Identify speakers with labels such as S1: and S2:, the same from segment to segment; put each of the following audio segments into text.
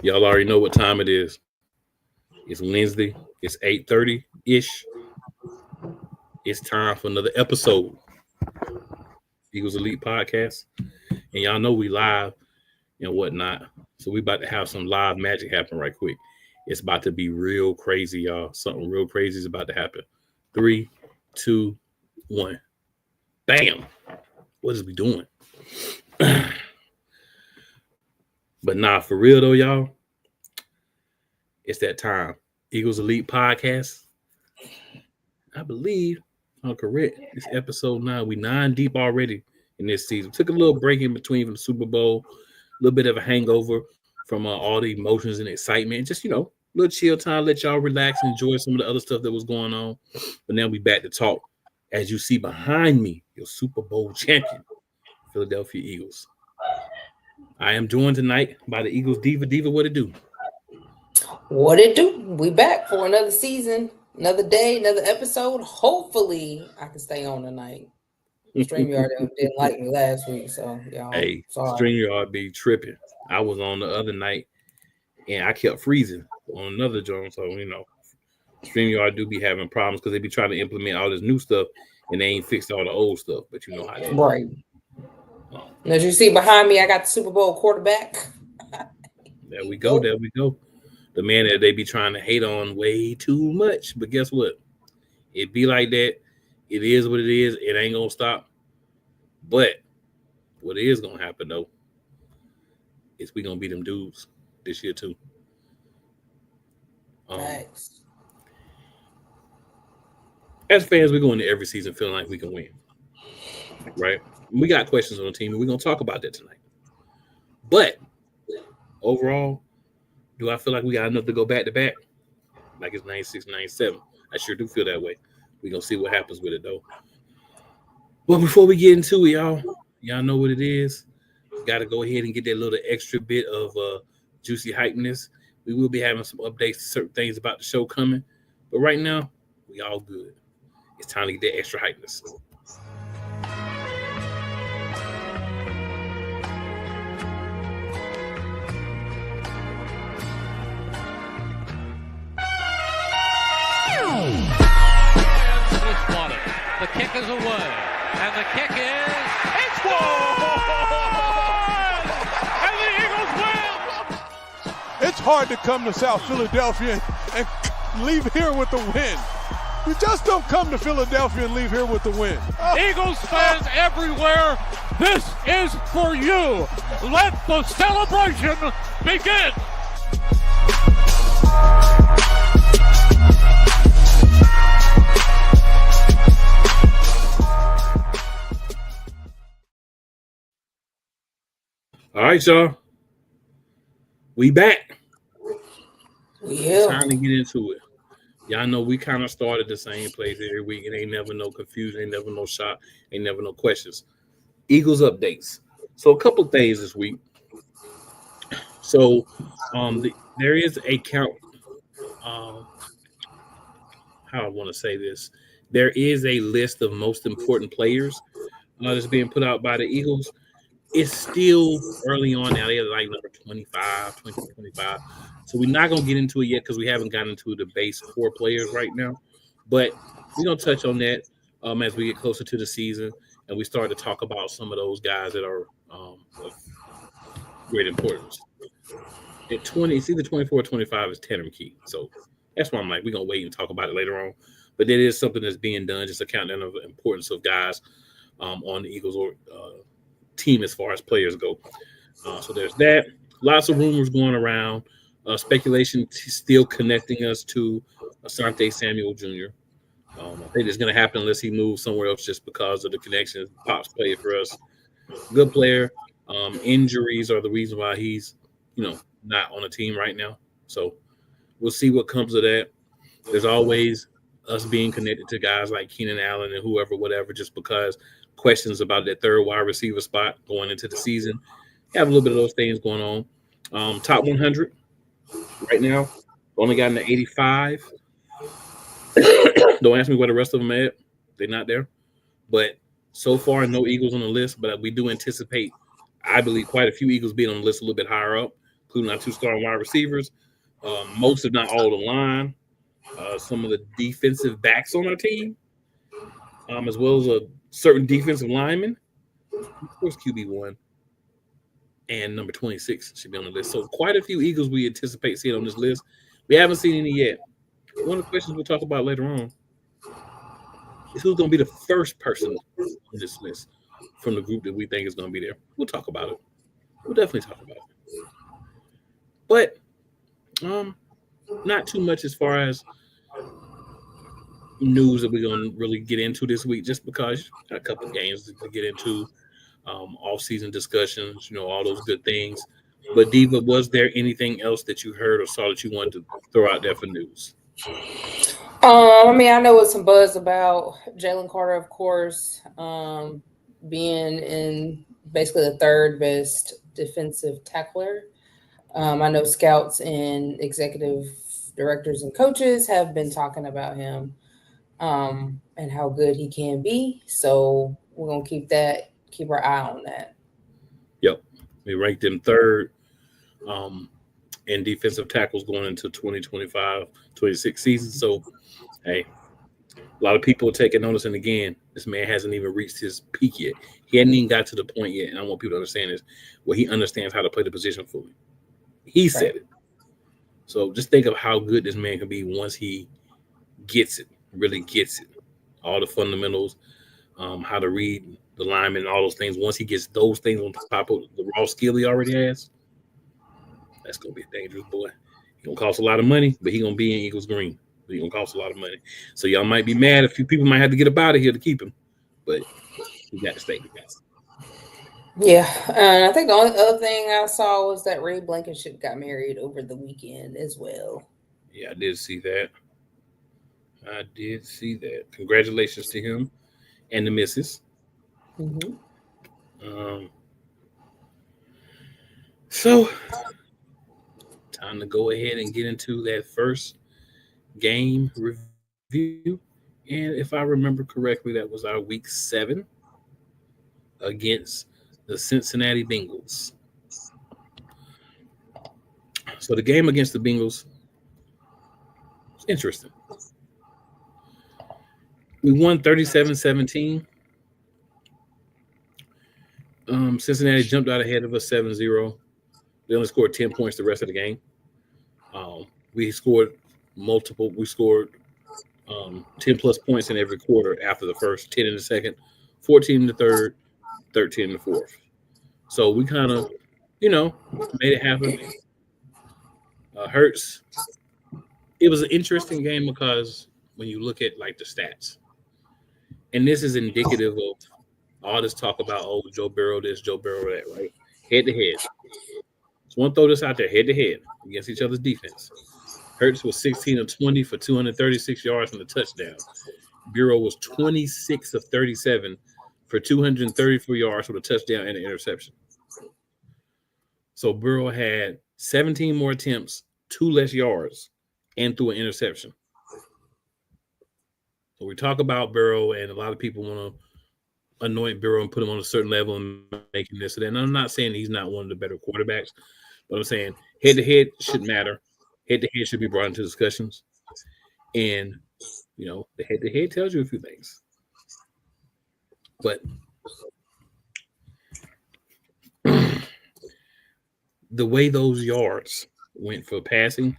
S1: Y'all already know what time it is. It's Wednesday. It's 8:30-ish. It's time for another episode. Eagles Elite Podcast. And y'all know we live and whatnot. So we about to have some live magic happen right quick. It's about to be real crazy, y'all. Something real crazy is about to happen. 3, 2, 1. Bam. What is we doing? But nah, for real though, y'all. It's that time. Eagles Elite Podcast. I believe I'm correct. It's episode 9. We 9 deep already in this season. Took a little break in between from the Super Bowl, a little bit of a hangover from all the emotions and excitement. Just, a little chill time, let y'all relax and enjoy some of the other stuff that was going on. But now we back to talk. As you see behind me, your Super Bowl champion, Philadelphia Eagles. I am joined tonight by the Eagles Diva. Diva, what it do?
S2: What it do? We back for another season, another day, another episode. Hopefully, I can stay on tonight. StreamYard didn't like me last week, so y'all.
S1: Hey,
S2: sorry.
S1: StreamYard be tripping. I was on the other night, and I kept freezing on another joint. So StreamYard do be having problems because they be trying to implement all this new stuff, and they ain't fixed all the old stuff. But you know how they
S2: right. As you see behind me, I got the Super Bowl quarterback.
S1: There we go. There we go. The man that they be trying to hate on way too much. But guess what? It be like that. It is what it is. It ain't going to stop. But what is going to happen, though, is we going to beat them dudes this year, too.
S2: Thanks.
S1: As fans, we go into every season feeling like we can win. Right? We got questions on the team, and we're going to talk about that tonight. But overall, do I feel like we got enough to go back-to-back? Like it's 96, 97. I sure do feel that way. We're going to see what happens with it, though. Well, before we get into it, y'all know what it is. Got to go ahead and get that little extra bit of juicy hypeness. We will be having some updates to certain things about the show coming. But right now, we all good. It's time to get that extra hypeness.
S3: The kick is away, and the kick it's good! And the Eagles win!
S4: It's hard to come to South Philadelphia and leave here with the win. You just don't come to Philadelphia and leave here with the win.
S3: Eagles fans everywhere, this is for you. Let the celebration begin!
S1: All right, y'all. We back.
S2: Yeah.
S1: Time to get into it. Y'all know we kind of started the same place every week. It ain't never no confusion, ain't never no shock, ain't never no questions. Eagles updates. So a couple things this week. So there is a count. How I want to say this. There is a list of most important players that's being put out by the Eagles. It's still early on now. They're like number 25. So we're not going to get into it yet because we haven't gotten into the base 4 players right now. But we're going to touch on that as we get closer to the season and we start to talk about some of those guys that are of great importance. At 20, it's either 24 or 25 is Tanner McKee. So that's why I'm like, we're going to wait and talk about it later on. But that is something that's being done, just a countdown of the importance of guys on the Eagles team as far as players go. So there's that. Lots of rumors going around. Speculation still connecting us to Asante Samuel Jr. I think it's going to happen unless he moves somewhere else just because of the connections. Pop's played for us. Good player. Injuries are the reason why he's, not on a team right now. So we'll see what comes of that. There's always us being connected to guys like Keenan Allen and whoever, whatever, just because questions about that third wide receiver spot going into the season. Have a little bit of those things going on. Top 100 right now. Only got an 85. Don't ask me where the rest of them are at. They're not there. But so far, no Eagles on the list. But we do anticipate, I believe, quite a few Eagles being on the list a little bit higher up, including our 2 starting wide receivers, most, if not all, the line, some of the defensive backs on our team, as well as a certain defensive lineman. Of course, QB1 and number 26 should be on the list. So quite a few Eagles we anticipate seeing on this list. We haven't seen any yet. One of the questions we'll talk about later on is who's going to be the first person on this list from the group that we think is going to be there. We'll talk about it. We'll definitely talk about it. But not too much as far as news that we're going to really get into this week, just because got a couple of games to get into, off-season discussions, all those good things. But Diva, was there anything else that you heard or saw that you wanted to throw out there for news?
S2: I know it's some buzz about Jalen Carter, of course, being in basically the third best defensive tackler. I know scouts and executive directors and coaches have been talking about him and how good he can be. So we're going to keep our eye on that.
S1: Yep. We ranked him third in defensive tackles going into 2025-26 season. So, hey, a lot of people are taking notice. And again, this man hasn't even reached his peak yet. He hadn't even got to the point yet. And I want people to understand this, where he understands how to play the position fully. He said it. So just think of how good this man can be once he gets it, really gets it. All the fundamentals, how to read the lineman, all those things. Once he gets those things on top of the raw skill he already has, that's going to be a dangerous boy. He's going to cost a lot of money, but he's going to be in Eagles green. But he's going to cost a lot of money. So y'all might be mad. A few people might have to get up out of here to keep him. But we got to stay.
S2: Yeah, and I think the only other thing I saw was that Ray Blankenship got married over the weekend as well.
S1: Yeah, I did see that. Congratulations to him and the missus.
S2: Mm-hmm.
S1: So, time to go ahead and get into that first game review. And if I remember correctly, that was our week 7 against the Cincinnati Bengals. So the game against the Bengals was interesting. We won 37-17. Cincinnati jumped out ahead of us 7-0. They only scored 10 points the rest of the game. We scored multiple. We scored 10-plus points in every quarter after the first, 10 in the second, 14 in the third, 13 in the fourth. So we kind of, made it happen. Hurts. It was an interesting game because when you look at, the stats, and this is indicative of all this talk about, Joe Burrow this, Joe Burrow that, right? Head-to-head. So I want to throw this out there, head-to-head against each other's defense. Hurts was 16 of 20 for 236 yards and a touchdown. Burrow was 26 of 37 for 234 yards with a touchdown and an interception. So Burrow had 17 more attempts, 2 less yards, and threw an interception. So we talk about Burrow, and a lot of people want to anoint Burrow and put him on a certain level and make him this or that. And I'm not saying he's not one of the better quarterbacks, but I'm saying head-to-head should matter. Head-to-head should be brought into discussions. And, the head-to-head tells you a few things. But the way those yards went for passing,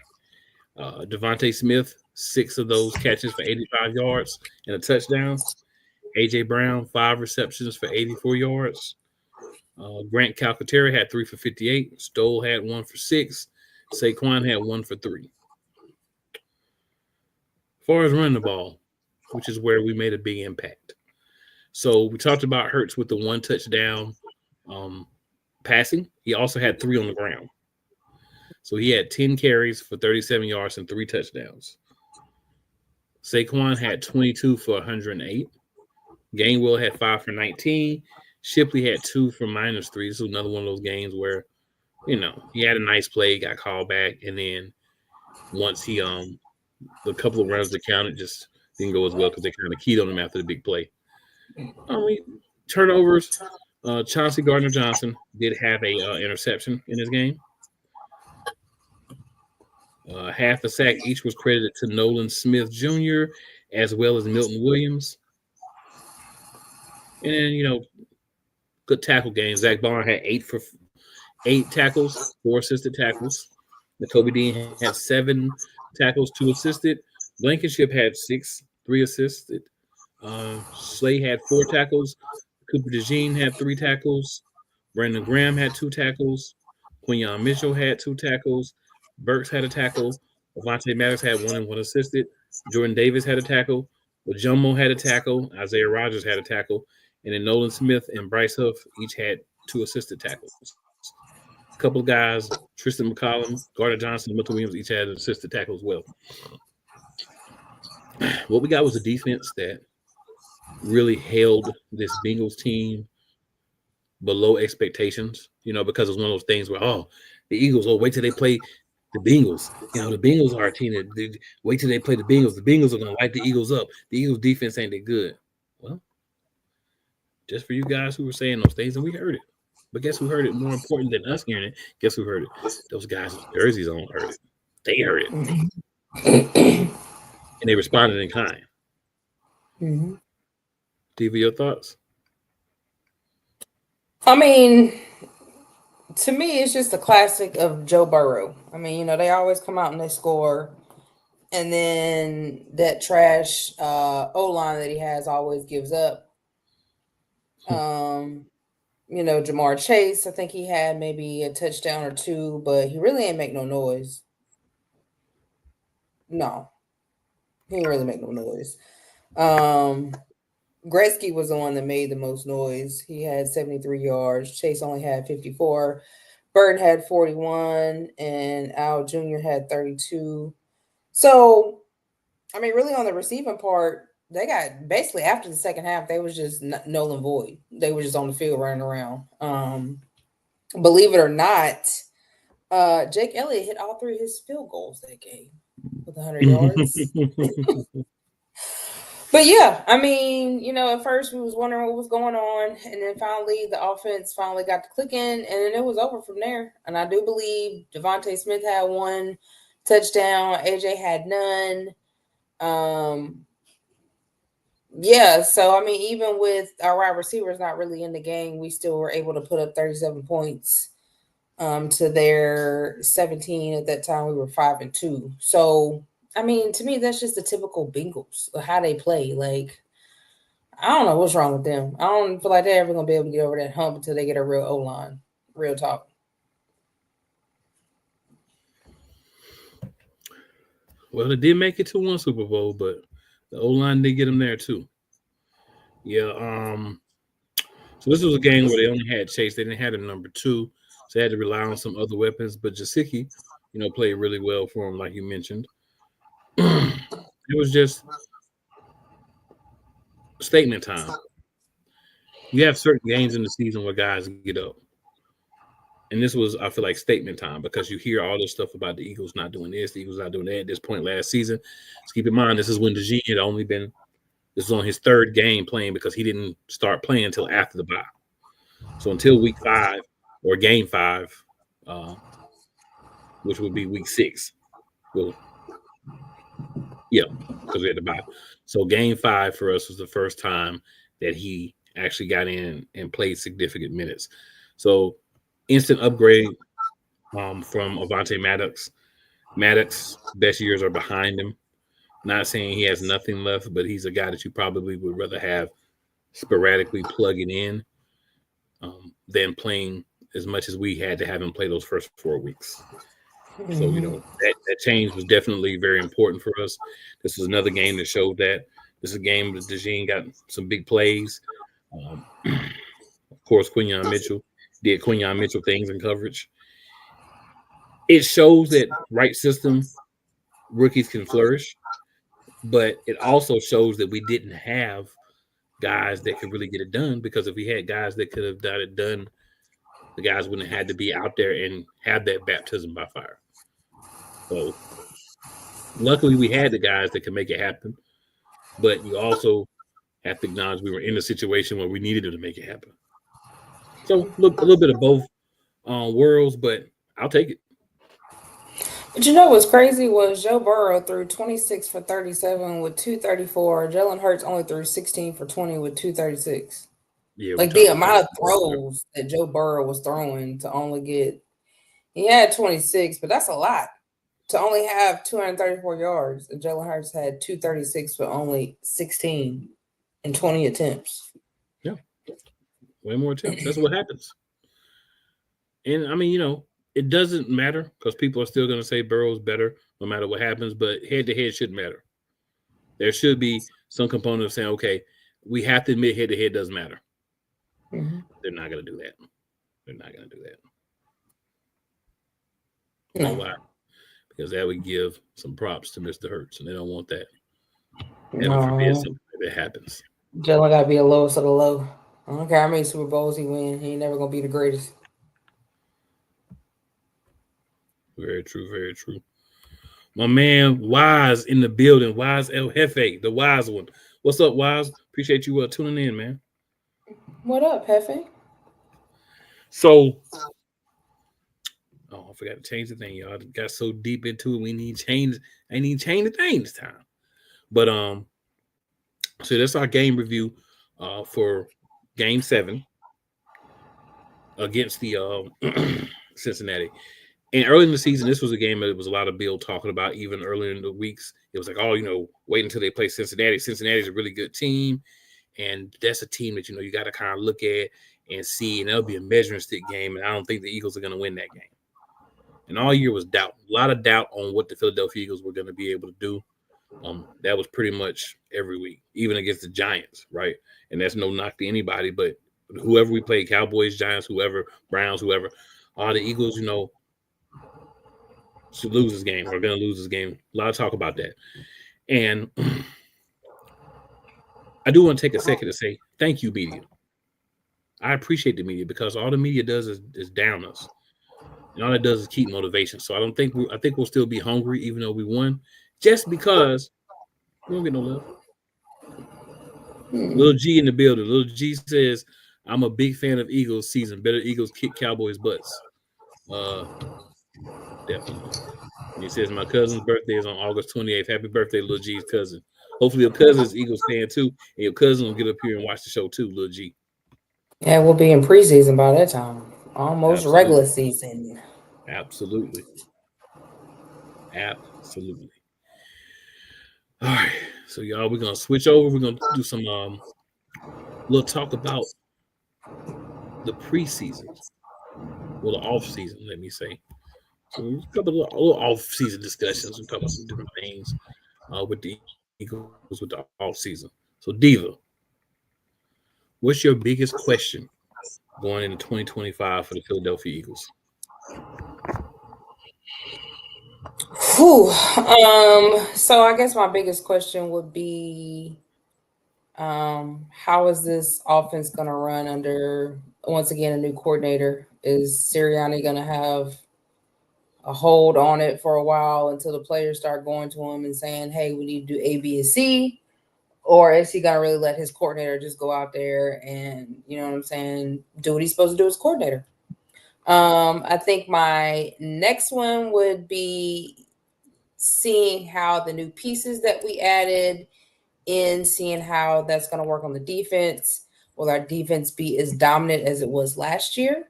S1: Devontae Smith, 6 of those catches for 85 yards and a touchdown. A.J. Brown, 5 receptions for 84 yards. Grant Calcaterra had 3 for 58. Stoll had 1 for 6. Saquon had 1 for 3. As far as running the ball, which is where we made a big impact. So we talked about Hurts with the 1 touchdown passing. He also had 3 on the ground. So he had 10 carries for 37 yards and 3 touchdowns. Saquon had 22 for 108. Gainwell had 5 for 19. Shipley had 2 for -3. This was another one of those games where, he had a nice play, got called back, and then once he the couple of runs that counted just didn't go as well because they kind of keyed on him after the big play. Turnovers. Chauncey Gardner-Johnson did have a interception in this game. Half the sack each was credited to Nolan Smith Jr. as well as Milton Williams. And good tackle game. Zach Bond had 8 tackles, 4 assisted tackles. Nakobe Dean had 7 tackles, 2 assisted. Blankenship had 6, 3 assisted. Slay had 4 tackles. Cooper DeJean had 3 tackles. Brandon Graham had 2 tackles. Quinyon Mitchell had 2 tackles. Burks had a tackle. Avonte Maddox had 1 and 1 assisted. Jordan Davis had a tackle. Jumbo had a tackle. Isaiah Rogers had a tackle. And then Nolan Smith and Bryce Huff each had 2 assisted tackles. A couple of guys, Tristan McCollum, Gardner Johnson, and Milton Williams each had an assisted tackle as well. What we got was a defense that really held this Bengals team below expectations, because it was one of those things where, the Eagles, wait till they play the Bengals. The Bengals are a team that wait till they play the Bengals. The Bengals are going to light the Eagles up. The Eagles defense ain't that good. Well, just for you guys who were saying those things, and we heard it. But guess who heard it more important than us hearing it? Guess who heard it? Those guys with jerseys on heard it. They heard it. And they responded in kind.
S2: Mm-hmm.
S1: Diva, your thoughts?
S2: I mean, to me, it's just a classic of Joe Burrow. I mean, they always come out and they score. And then that trash O-line that he has always gives up. Jamar Chase, I think he had maybe a touchdown or 2, but he really ain't make no noise. No. He didn't really make no noise. Gretzky was the one that made the most noise. He had 73 yards. Chase only had 54. Burton had 41, and Al Jr. had 32. So, I mean, really on the receiving part, they got basically after the second half, they was just null and void. They were just on the field running around. Believe it or not, Jake Elliott hit all 3 of his field goals that game with 100 yards. But yeah, I mean, at first we was wondering what was going on, and then finally the offense finally got to clicking, and then it was over from there. And I do believe Devontae Smith had 1 touchdown, AJ had none. Yeah, so I mean, even with our wide receivers not really in the game, we still were able to put up 37 points to their 17. At that time, we were 5-2. So, I mean, to me, that's just the typical Bengals, how they play. Like, I don't know what's wrong with them. I don't feel like they're ever going to be able to get over that hump until they get a real O-line. Real talk.
S1: Well, they did make it to 1 Super Bowl, but the O-line did get them there too. Yeah. So this was a game where they only had Chase. They didn't have a number 2, so they had to rely on some other weapons. But Jasicki, played really well for him, like you mentioned. It was just statement time. You have certain games in the season where guys get up. And this was, I feel like, statement time because you hear all this stuff about the Eagles not doing this, the Eagles not doing that at this point last season. Just keep in mind, this is when DeJean had only been – this was on his 3rd game playing because he didn't start playing until after the bye. So until week 5 or game 5, which would be week 6. Well, yeah, because we had the bye. So game 5 for us was the first time that he actually got in and played significant minutes. So instant upgrade from Avonte Maddox. Maddox's best years are behind him. Not saying he has nothing left, but he's a guy that you probably would rather have sporadically plugging in than playing as much as we had to have him play those first 4 weeks. So, that change was definitely very important for us. This was another game that showed that. This is a game that DeJean got some big plays. Of course, Quinyon Mitchell did Quinyon Mitchell things in coverage. It shows that right system, rookies can flourish, but it also shows that we didn't have guys that could really get it done because if we had guys that could have got it done, the guys wouldn't have had to be out there and have that baptism by fire. So luckily we had the guys that could make it happen, but you also have to acknowledge we were in a situation where we needed to make it happen. So look, a little bit of both worlds, but I'll take it.
S2: But you know what's crazy was Joe Burrow threw 26 for 37 with 234. Jalen Hurts only threw 16 for 20 with 236.
S1: Yeah, we
S2: Like the
S1: talked about
S2: amount of
S1: that.
S2: throws that Joe Burrow was throwing to only get, he had 26, but that's a lot. To only have 234 yards, and Jalen Hurts had 236 but only 16 and 20 attempts.
S1: Yeah, way more attempts. That's what happens. And I mean, it doesn't matter because people are still going to say Burrow's better no matter what happens. But head to head shouldn't matter. There should be some component of saying, okay, we have to admit head to head doesn't matter.
S2: Mm-hmm.
S1: They're not going to do that. They're not going to do that.
S2: No.
S1: You know why? Because that would give some props to Mr. Hurts, and they don't want that. Heaven
S2: No.
S1: forbid something like that happens.
S2: Jalen got to be the lowest of the low. I don't care how many Super Bowls he win. He ain't never going to be the greatest.
S1: Very true, very true. My man Wise in the building. Wise El Jefe, the wise one. What's up, Wise? Appreciate you tuning in, man.
S2: What up, Jefe?
S1: So, I forgot to change the thing, y'all. Got so deep into it. We need change. I need to change the thing this time. But so that's our game review for Game 7 against the Cincinnati. And early in the season, this was a game that there was a lot of Bill talking about. Even earlier in the weeks, it was like, wait until they play Cincinnati. Cincinnati's a really good team, and that's a team that you got to kind of look at and see, and that'll be a measuring stick game. And I don't think the Eagles are going to win that game. And all year was doubt, a lot of doubt on what the Philadelphia Eagles were going to be able to do. That was pretty much every week, even against the Giants, right? And that's no knock to anybody, but whoever we played, Cowboys, Giants, whoever, Browns, whoever, the Eagles, should lose this game or going to lose this game. A lot of talk about that. And I do want to take a second to say thank you, media. I appreciate the media because all the media does is down us. And all it does is keep motivation. So I think we'll still be hungry even though we won just because we don't get no love. Little G in the building. Little G says, I'm a big fan of Eagles season. Better Eagles kick Cowboys' butts. Definitely. He says, my cousin's birthday is on August 28th. Happy birthday, Lil G's cousin. Hopefully your cousin's Eagles fan too. And your cousin will get up here and watch the show too, Lil G.
S2: Yeah, we'll be in preseason by that time. Almost
S1: Absolutely.
S2: regular season.
S1: Absolutely. All right. So y'all, we're going to switch over. We're going to do some little talk about the preseason. Well, the off season, let me say. So a couple of little off-season discussions. We talk about some different things with the Eagles with the off-season. So, Diva, what's your biggest question going into 2025 for the Philadelphia Eagles?
S2: So I guess my biggest question would be, how is this offense going to run under, once again, a new coordinator? Is Sirianni going to have a hold on it for a while until the players start going to him and saying, hey, we need to do A, B, and C? Or is he going to really let his coordinator just go out there and, do what he's supposed to do as coordinator? I think my next one would be seeing how the new pieces that we added in, seeing how that's going to work on the defense. Will our defense be as dominant as it was last year?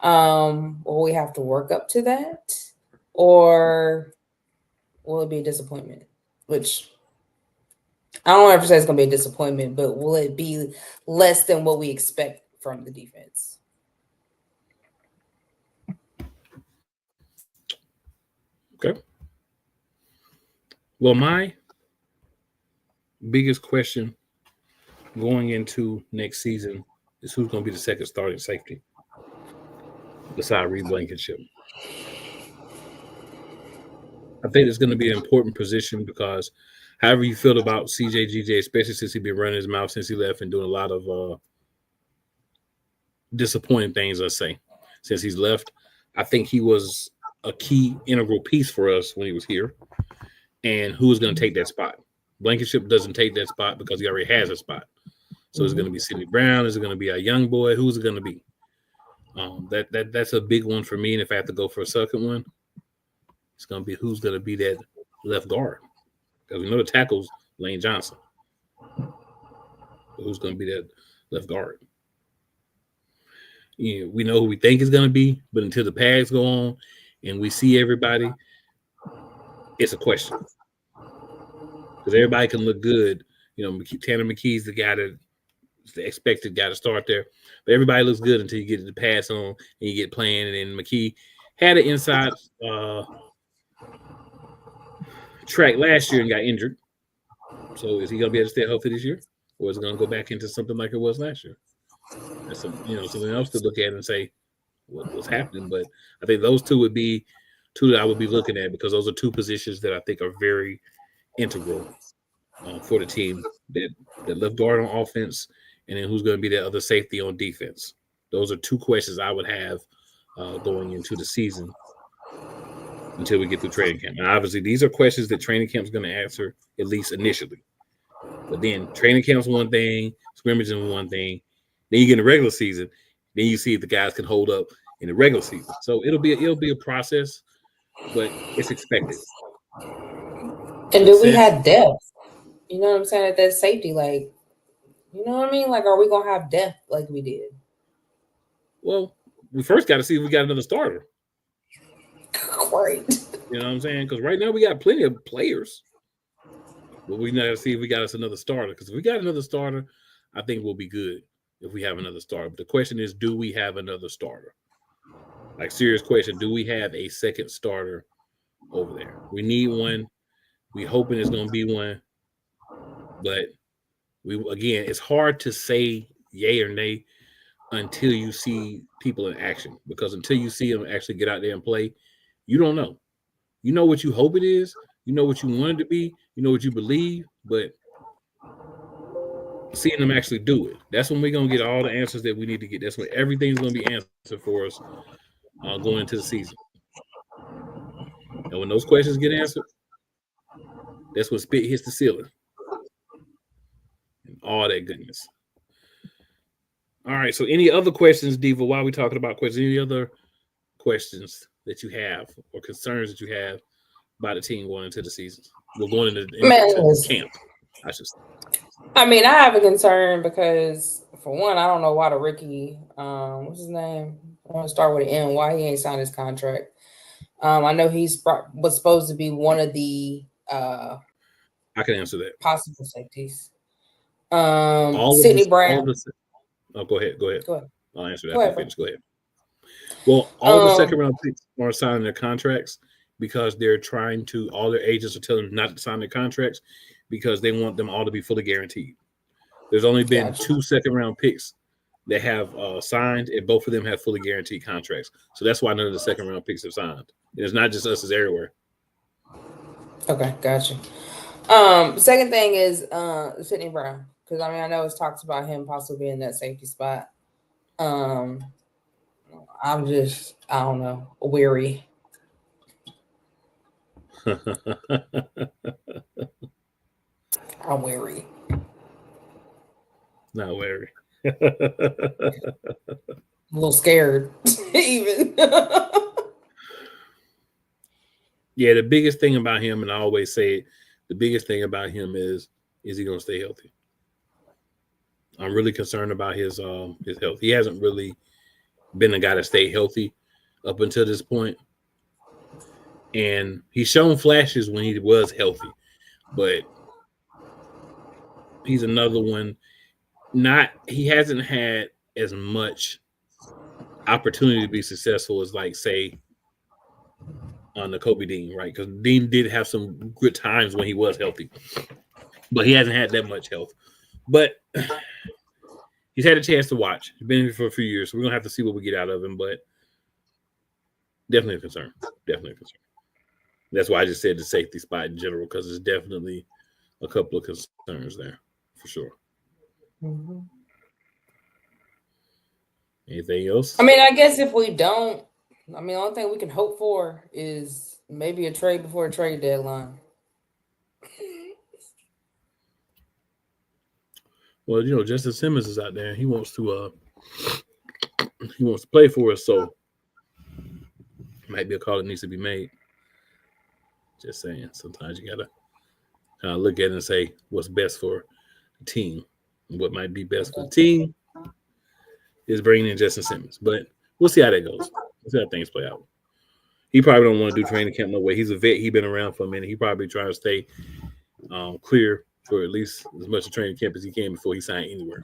S2: Will we have to work up to that? Or will it be a disappointment? Which I don't ever say it's going to be a disappointment, but will it be less than what we expect from the defense?
S1: Okay. Well, my biggest question going into next season is who's going to be the second starting safety beside Reed Blankenship. I think it's going to be an important position because however you feel about CJGJ, especially since he's been running his mouth since he left and doing a lot of disappointing things, let's say, since he's left, I think he was a key integral piece for us when he was here. And who's going to take that spot? Blankenship doesn't take that spot because he already has a spot. So it's going to be Sidney Brown. Is it going to be a young boy? Who's it going to be? That's a big one for me. And if I have to go for a second one, It's going to be who's going to be that left guard. Because we know the tackle's Lane Johnson. But who's going to be that left guard? You know, we know who we think is going to be, but until the pads go on and we see everybody, it's a question. Because everybody can look good. You know, Tanner McKee's the guy the expected guy to start there. But everybody looks good until you get the pass on and you get playing. And then McKee had an inside track last year and got injured. So is he going to be able to stay healthy this year? Or is it going to go back into something like it was last year? That's something else to look at and say what's happening. But I think those two would be two that I would be looking at because those are two positions that I think are very integral for the team. That left guard on offense, and then who's going to be the other safety on defense. Those are two questions I would have going into the season until we get through training camp. And obviously, these are questions that training camp is going to answer at least initially. But then training camp's one thing, scrimmage is one thing. Then you get in the regular season. Then you see if the guys can hold up in the regular season. So it'll be a process, but it's expected.
S2: And do we have depth? You know what I'm saying? At that safety, like, you know what I mean? Like, are we gonna have depth like we did?
S1: Well, we first got to see if we got another starter.
S2: Great.
S1: You know what I'm saying? Because right now we got plenty of players. But we got to see if we got us another starter. Because if we got another starter, I think we'll be good if we have another starter. But the question is, do we have another starter? Like, serious question. Do we have a second starter over there? We need one. We hoping it's going to be one. But, it's hard to say yay or nay until you see people in action. Because until you see them actually get out there and play, you don't know. You know what you hope it is. You know what you want it to be. You know what you believe. But seeing them actually do it, that's when we're going to get all the answers that we need to get. That's when everything's going to be answered for us going into the season. And when those questions get answered, that's when spit hits the ceiling. And all that goodness. All right, so any other questions, Diva, while we're talking about questions, any other questions that you have or concerns that you have about the team going into the season? We're going into camp, I should say.
S2: I mean, I have a concern because, for one, I don't know why the rookie, what's his name? I want to start with an M. Why he ain't signed his contract? I know was supposed to be one of the
S1: I can answer that.
S2: Possible safeties. Sidney Brown.
S1: Go ahead. I'll answer that.
S2: Go
S1: ahead. Well, all the second round picks are signing their contracts because they're trying to. All their agents are telling them not to sign their contracts because they want them all to be fully guaranteed. There's only been 2 second round picks that have signed, and both of them have fully guaranteed contracts. So that's why none of the second round picks have signed. And it's not just us; it's everywhere.
S2: Okay, gotcha. Second thing is Sidney Brown, because I know it's talks about him possibly being in that safety spot. I'm just, I don't know, weary. I'm weary.
S1: Not weary.
S2: A little scared, even.
S1: Yeah, the biggest thing about him, and I always say it, the biggest thing about him is he going to stay healthy? I'm really concerned about his health. He hasn't really been a guy to stay healthy up until this point. And he's shown flashes when he was healthy, but he's another one. He hasn't had as much opportunity to be successful as, like, say, on the Kobe Dean, right? Because Dean did have some good times when he was healthy, but he hasn't had that much health. But he's had a chance to watch. He's been here for a few years, so we're gonna have to see what we get out of him. But definitely a concern. That's why I just said the safety spot in general, because there's definitely a couple of concerns there for sure.
S2: Mm-hmm.
S1: Anything else?
S2: I guess if we don't, the only thing we can hope for is maybe a trade before a trade deadline.
S1: Well, Justin Simmons is out there. He wants to play for us, so might be a call that needs to be made. Just saying. Sometimes you gotta look at it and say what's best for the team. What might be best for the team is bringing in Justin Simmons, but we'll see how that goes. We'll see how things play out. He probably don't want to do training camp no way. He's a vet. He's been around for a minute. He probably trying to stay clear for at least as much of training camp as he can before he signed anywhere.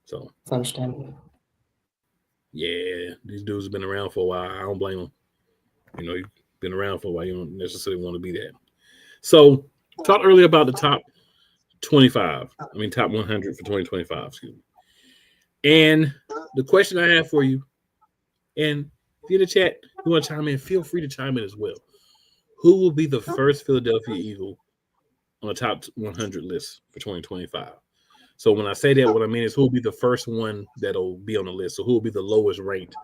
S1: So
S2: It's understandable.
S1: Yeah, these dudes have been around for a while. I don't blame them. You've been around for a while. You don't necessarily want to be that. So, talked earlier about the top 25. Top 100 for 2025. Excuse me. And the question I have for you, and if you're in the chat, you want to chime in, feel free to chime in as well. Who will be the first Philadelphia Eagle on the top 100 list for 2025? So when I say that, what I mean is who will be the first one that'll be on the list. So who will be the lowest ranked,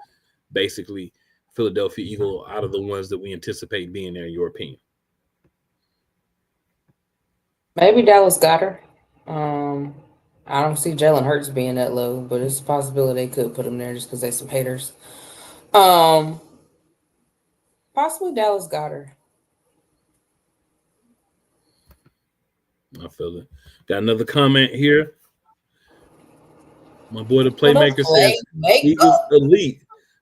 S1: basically, Philadelphia Eagle out of the ones that we anticipate being there, in your opinion?
S2: Maybe Dallas Goedert. I don't see Jalen Hurts being that low, but it's a possibility they could put him there just because they're some haters. Possibly Dallas Goedert.
S1: I feel it. Got another comment here. My boy, the playmaker, says Eagles elite.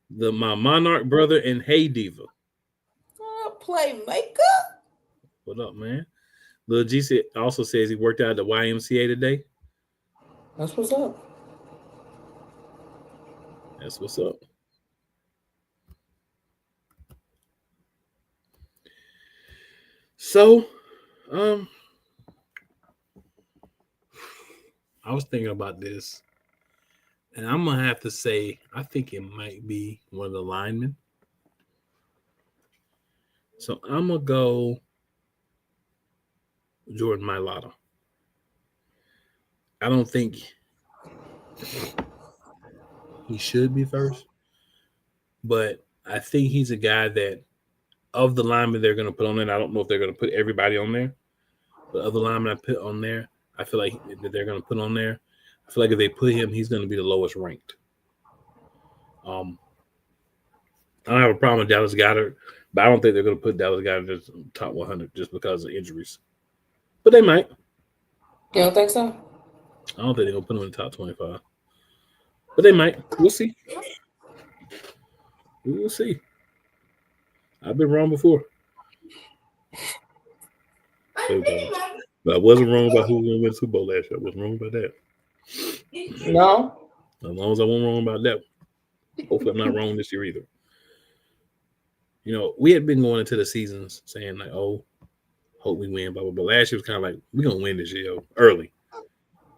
S1: My Monarch brother and Hey Diva.
S2: Playmaker.
S1: What up, man? Lil G also says he worked out at the YMCA today.
S2: That's what's up.
S1: That's what's up. So, I was thinking about this, and I'm going to have to say I think it might be one of the linemen. So, I'm going to go Jordan Mailata. I don't think he should be first, but I think he's a guy that, of the linemen they're going to put on there, I don't know if they're going to put everybody on there, but other linemen I put on there, I feel like that they're going to put on there. I feel like if they put him, he's going to be the lowest ranked. I don't have a problem with Dallas Goedert, but I don't think they're going to put Dallas Goedert just top 100 just because of injuries. But they might.
S2: You don't think so?
S1: I don't think they're going to put him in the top 25. But they might. We'll see. We will see. I've been wrong before. But I wasn't wrong about who was going to win the Super Bowl last year. I wasn't wrong about that.
S2: No.
S1: As long as I wasn't wrong about that. Hopefully I'm not wrong this year either. We had been going into the seasons saying like, oh, hope we win, blah, blah, blah. Last year was kind of like, we're going to win this year early.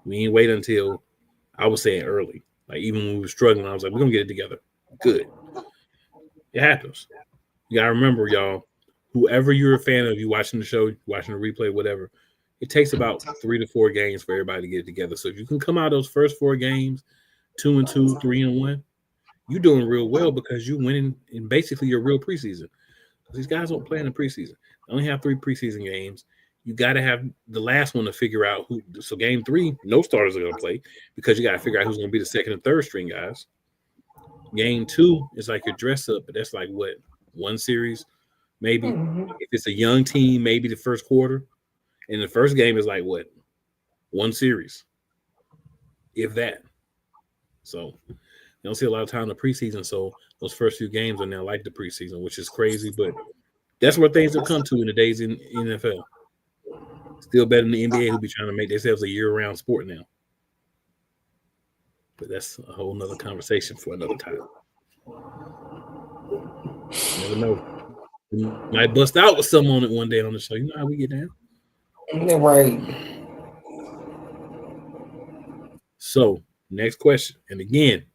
S1: We ain't wait until, I was saying early. Like even when we were struggling, I was like, we're going to get it together. Good. It happens. You got to remember, y'all, whoever you're a fan of, you watching the show, watching the replay, whatever, it takes about 3 to 4 games for everybody to get it together. So if you can come out those first 4 games, 2-2, 3-1, you're doing real well because you're winning in basically your real preseason. These guys don't play in the preseason. They only have 3 preseason games. You got to have the last one to figure out who. So game 3, no starters are going to play because you got to figure out who's going to be the second and third string guys. Game 2 is like your dress up, but that's like what, 1 series, maybe. If it's a young team, maybe the first quarter. And the first game is like what, 1 series, if that. So you don't see a lot of time in the preseason. So those first few games are now like the preseason, which is crazy, but that's where things have come to in the days in NFL. Still better than the NBA, who be trying to make themselves a year-round sport now. But that's a whole nother conversation for another time. You never know. We might bust out with some on it one day on the show. You know how we get down.
S2: Right.
S1: So, next question. And again,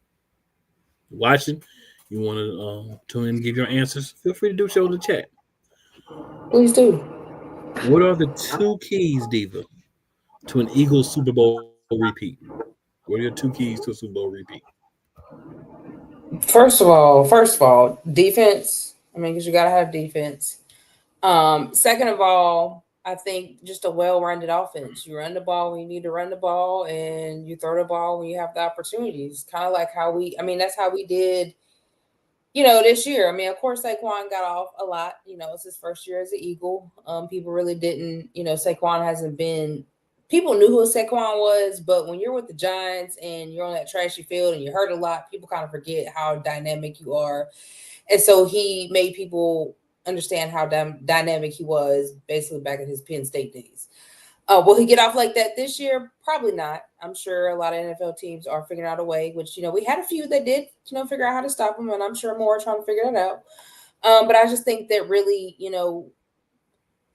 S1: watching, you want to tune in and give your answers, feel free to do so in the chat.
S2: Please do.
S1: What are the 2 keys, Diva, to an Eagles Super Bowl repeat? What are your 2 keys to a Super Bowl repeat?
S2: First of all, defense. Because you got to have defense. Second of all, I think just a well-rounded offense. You run the ball when you need to run the ball, and you throw the ball when you have the opportunities. Kind of like how that's how we did this year, I mean, of course, Saquon got off a lot. It's his first year as an Eagle. People really didn't, Saquon hasn't been, people knew who Saquon was, but when you're with the Giants and you're on that trashy field and you hurt a lot, people kind of forget how dynamic you are. And so he made people understand how dynamic he was basically back in his Penn State days. Will he get off like that this year? Probably not. I'm sure a lot of NFL teams are figuring out a way, which, we had a few that did, figure out how to stop him, and I'm sure more are trying to figure it out. But I just think that really,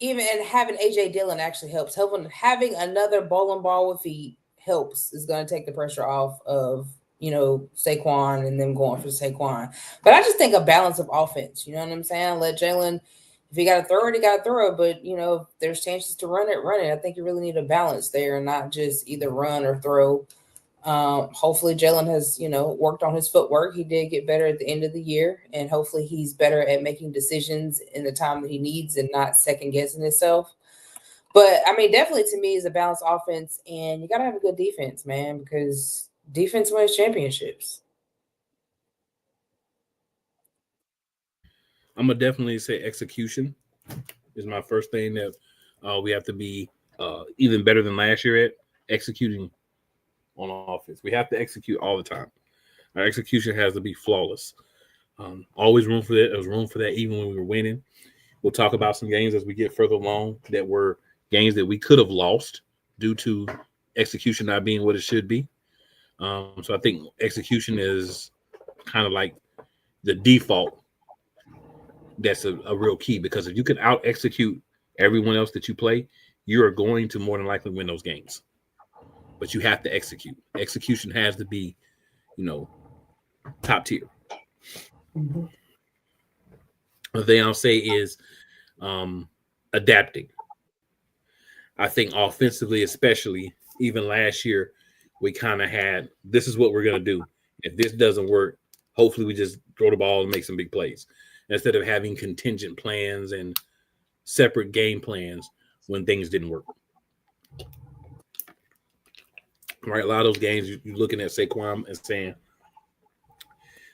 S2: even and having AJ Dillon actually helps. Having another ball with feet helps, is going to take the pressure off of, Saquon and them going for Saquon. But I just think a balance of offense, you know what I'm saying? Let Jalen, if he got to throw it, he got to throw it. But, if there's chances to run it, run it. I think you really need a balance there and not just either run or throw. Hopefully Jalen has, worked on his footwork. He did get better at the end of the year, and hopefully he's better at making decisions in the time that he needs and not second guessing himself. But I mean, definitely to me is a balanced offense, and you got to have a good defense, man, because defense wins championships.
S1: I'm gonna definitely say execution is my first thing that we have to be even better than last year at executing on offense. We have to execute all the time. Our execution has to be flawless. Always room for that. There's room for that even when we were winning. We'll talk about some games as we get further along that were games that we could have lost due to execution not being what it should be. So I think execution is kind of like the default. That's a real key, because if you can out execute everyone else that you play, you are going to more than likely win those games. But you have to execute. Execution has to be, top tier.
S2: Mm-hmm.
S1: The thing I'll say is adapting. I think offensively, especially, even last year, we kind of had, this is what we're going to do. If this doesn't work, hopefully we just throw the ball and make some big plays, instead of having contingent plans and separate game plans when things didn't work. Right, a lot of those games, you're looking at Saquon and saying,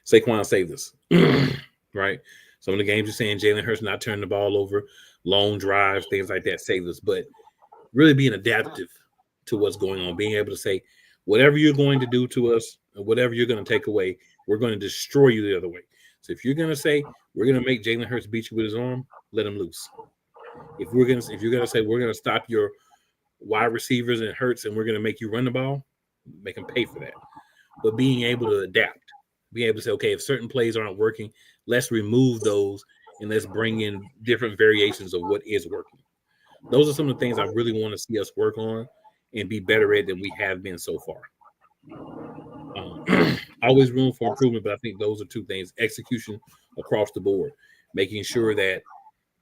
S1: Saquon saved us. Right? Some of the games you're saying Jalen Hurts not turning the ball over, long drives, things like that saved us. But really being adaptive to what's going on, being able to say, whatever you're going to do to us, or whatever you're going to take away, we're going to destroy you the other way. So if you're going to say we're going to make Jalen Hurts beat you with his arm, let him loose. If you're going to say we're going to stop your wide receivers and Hurts and we're going to make you run the ball, make them pay for that. But being able to adapt, being able to say, okay, if certain plays aren't working, let's remove those and let's bring in different variations of what is working. Those are some of the things I really want to see us work on and be better at than we have been so far. Always room for improvement, but I think those are two things: execution across the board, making sure that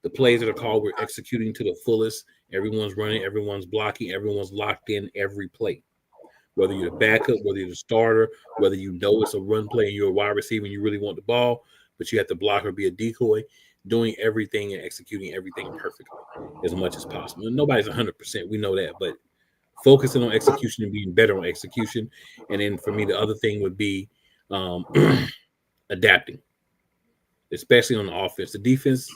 S1: the plays that are called, we're executing to the fullest. Everyone's running, everyone's blocking, everyone's locked in every play. Whether you're the backup, whether you're the starter, whether you know it's a run play and you're a wide receiver and you really want the ball, but you have to block or be a decoy, doing everything and executing everything perfectly as much as possible. And nobody's 100%, we know that, but focusing on execution and being better on execution. And then for me, the other thing would be adapting, especially on the offense. The defense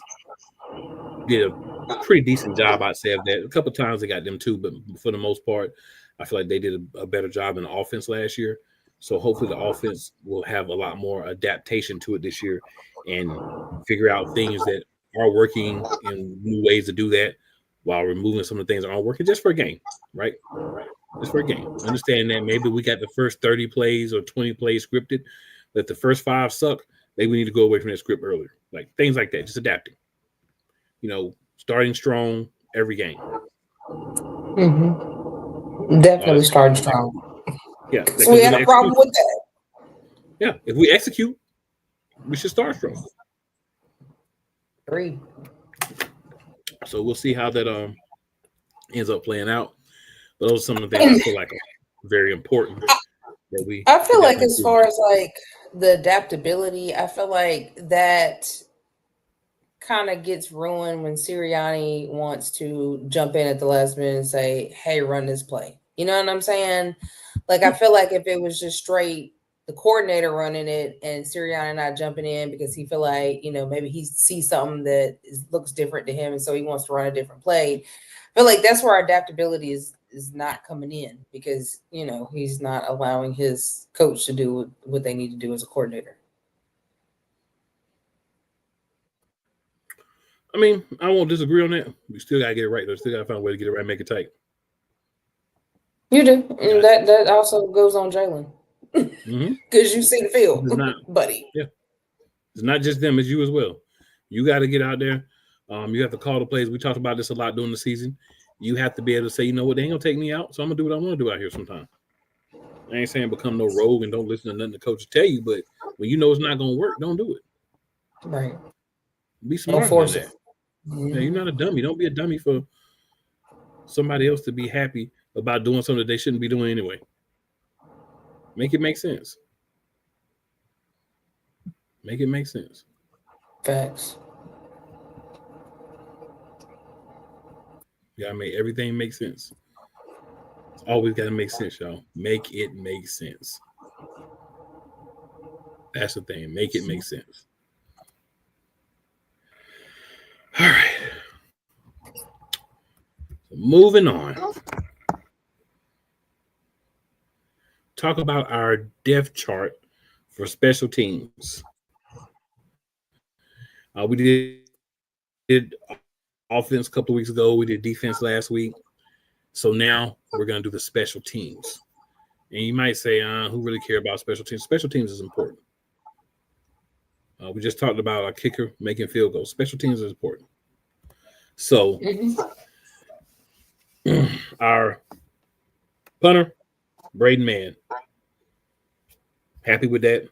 S1: did a pretty decent job, I'd say, of that. A couple of times they got them too, but for the most part, I feel like they did a better job in the offense last year. So hopefully the offense will have a lot more adaptation to it this year and figure out things that are working and new ways to do that while removing some of the things that aren't working, just for a game, right? Just for a game. Understand that maybe we got the first 30 plays or 20 plays scripted, but the first 5 suck, maybe we need to go away from that script earlier. Like things like that, just adapting. Starting strong every game.
S2: Mm-hmm. Definitely starting strong.
S1: Yeah.
S2: So we had a problem with that.
S1: Yeah. If we execute, we should start strong.
S2: Agreed.
S1: So we'll see how that ends up playing out. But those are some of the things I feel like are very important.
S2: I feel like as far as like the adaptability, I feel like that kind of gets ruined when Sirianni wants to jump in at the last minute and say, hey, run this play. You know what I'm saying? Like, I feel like if it was just straight, the coordinator running it and Sirianni not jumping in because he feel like, maybe he sees something that looks different to him, and so he wants to run a different play. I feel like that's where our adaptability is not coming in because, he's not allowing his coach to do what they need to do as a coordinator.
S1: I mean, I won't disagree on that. We still got to get it right, though. Still got to find a way to get it right, make it tight.
S2: You do. And that also goes on Jalen. Because you see the field, buddy.
S1: Yeah. It's not just them, it's you as well. You got to get out there. You have to call the plays. We talked about this a lot during the season. You have to be able to say, you know what, they ain't going to take me out, so I'm going to do what I want to do out here sometime. I ain't saying become no rogue and don't listen to nothing the coach tell you, but when you know it's not going to work, don't do it.
S2: Right.
S1: Be smart. Don't force it.
S2: Yeah,
S1: you're not a dummy. Don't be a dummy for somebody else to be happy about doing something that they shouldn't be doing anyway. Make it make sense. Make it make sense.
S2: Facts.
S1: You gotta make everything make sense. It's always gotta make sense, y'all. Make it make sense. That's the thing. Make it make sense. All right. So moving on. Talk about our depth chart for special teams. We did offense a couple of weeks ago. We did defense last week. So now we're going to do the special teams. And you might say, who really care about special teams? Special teams is important. We just talked about our kicker making field goals. Special teams is important. So our punter, Braden Mann. Happy with that?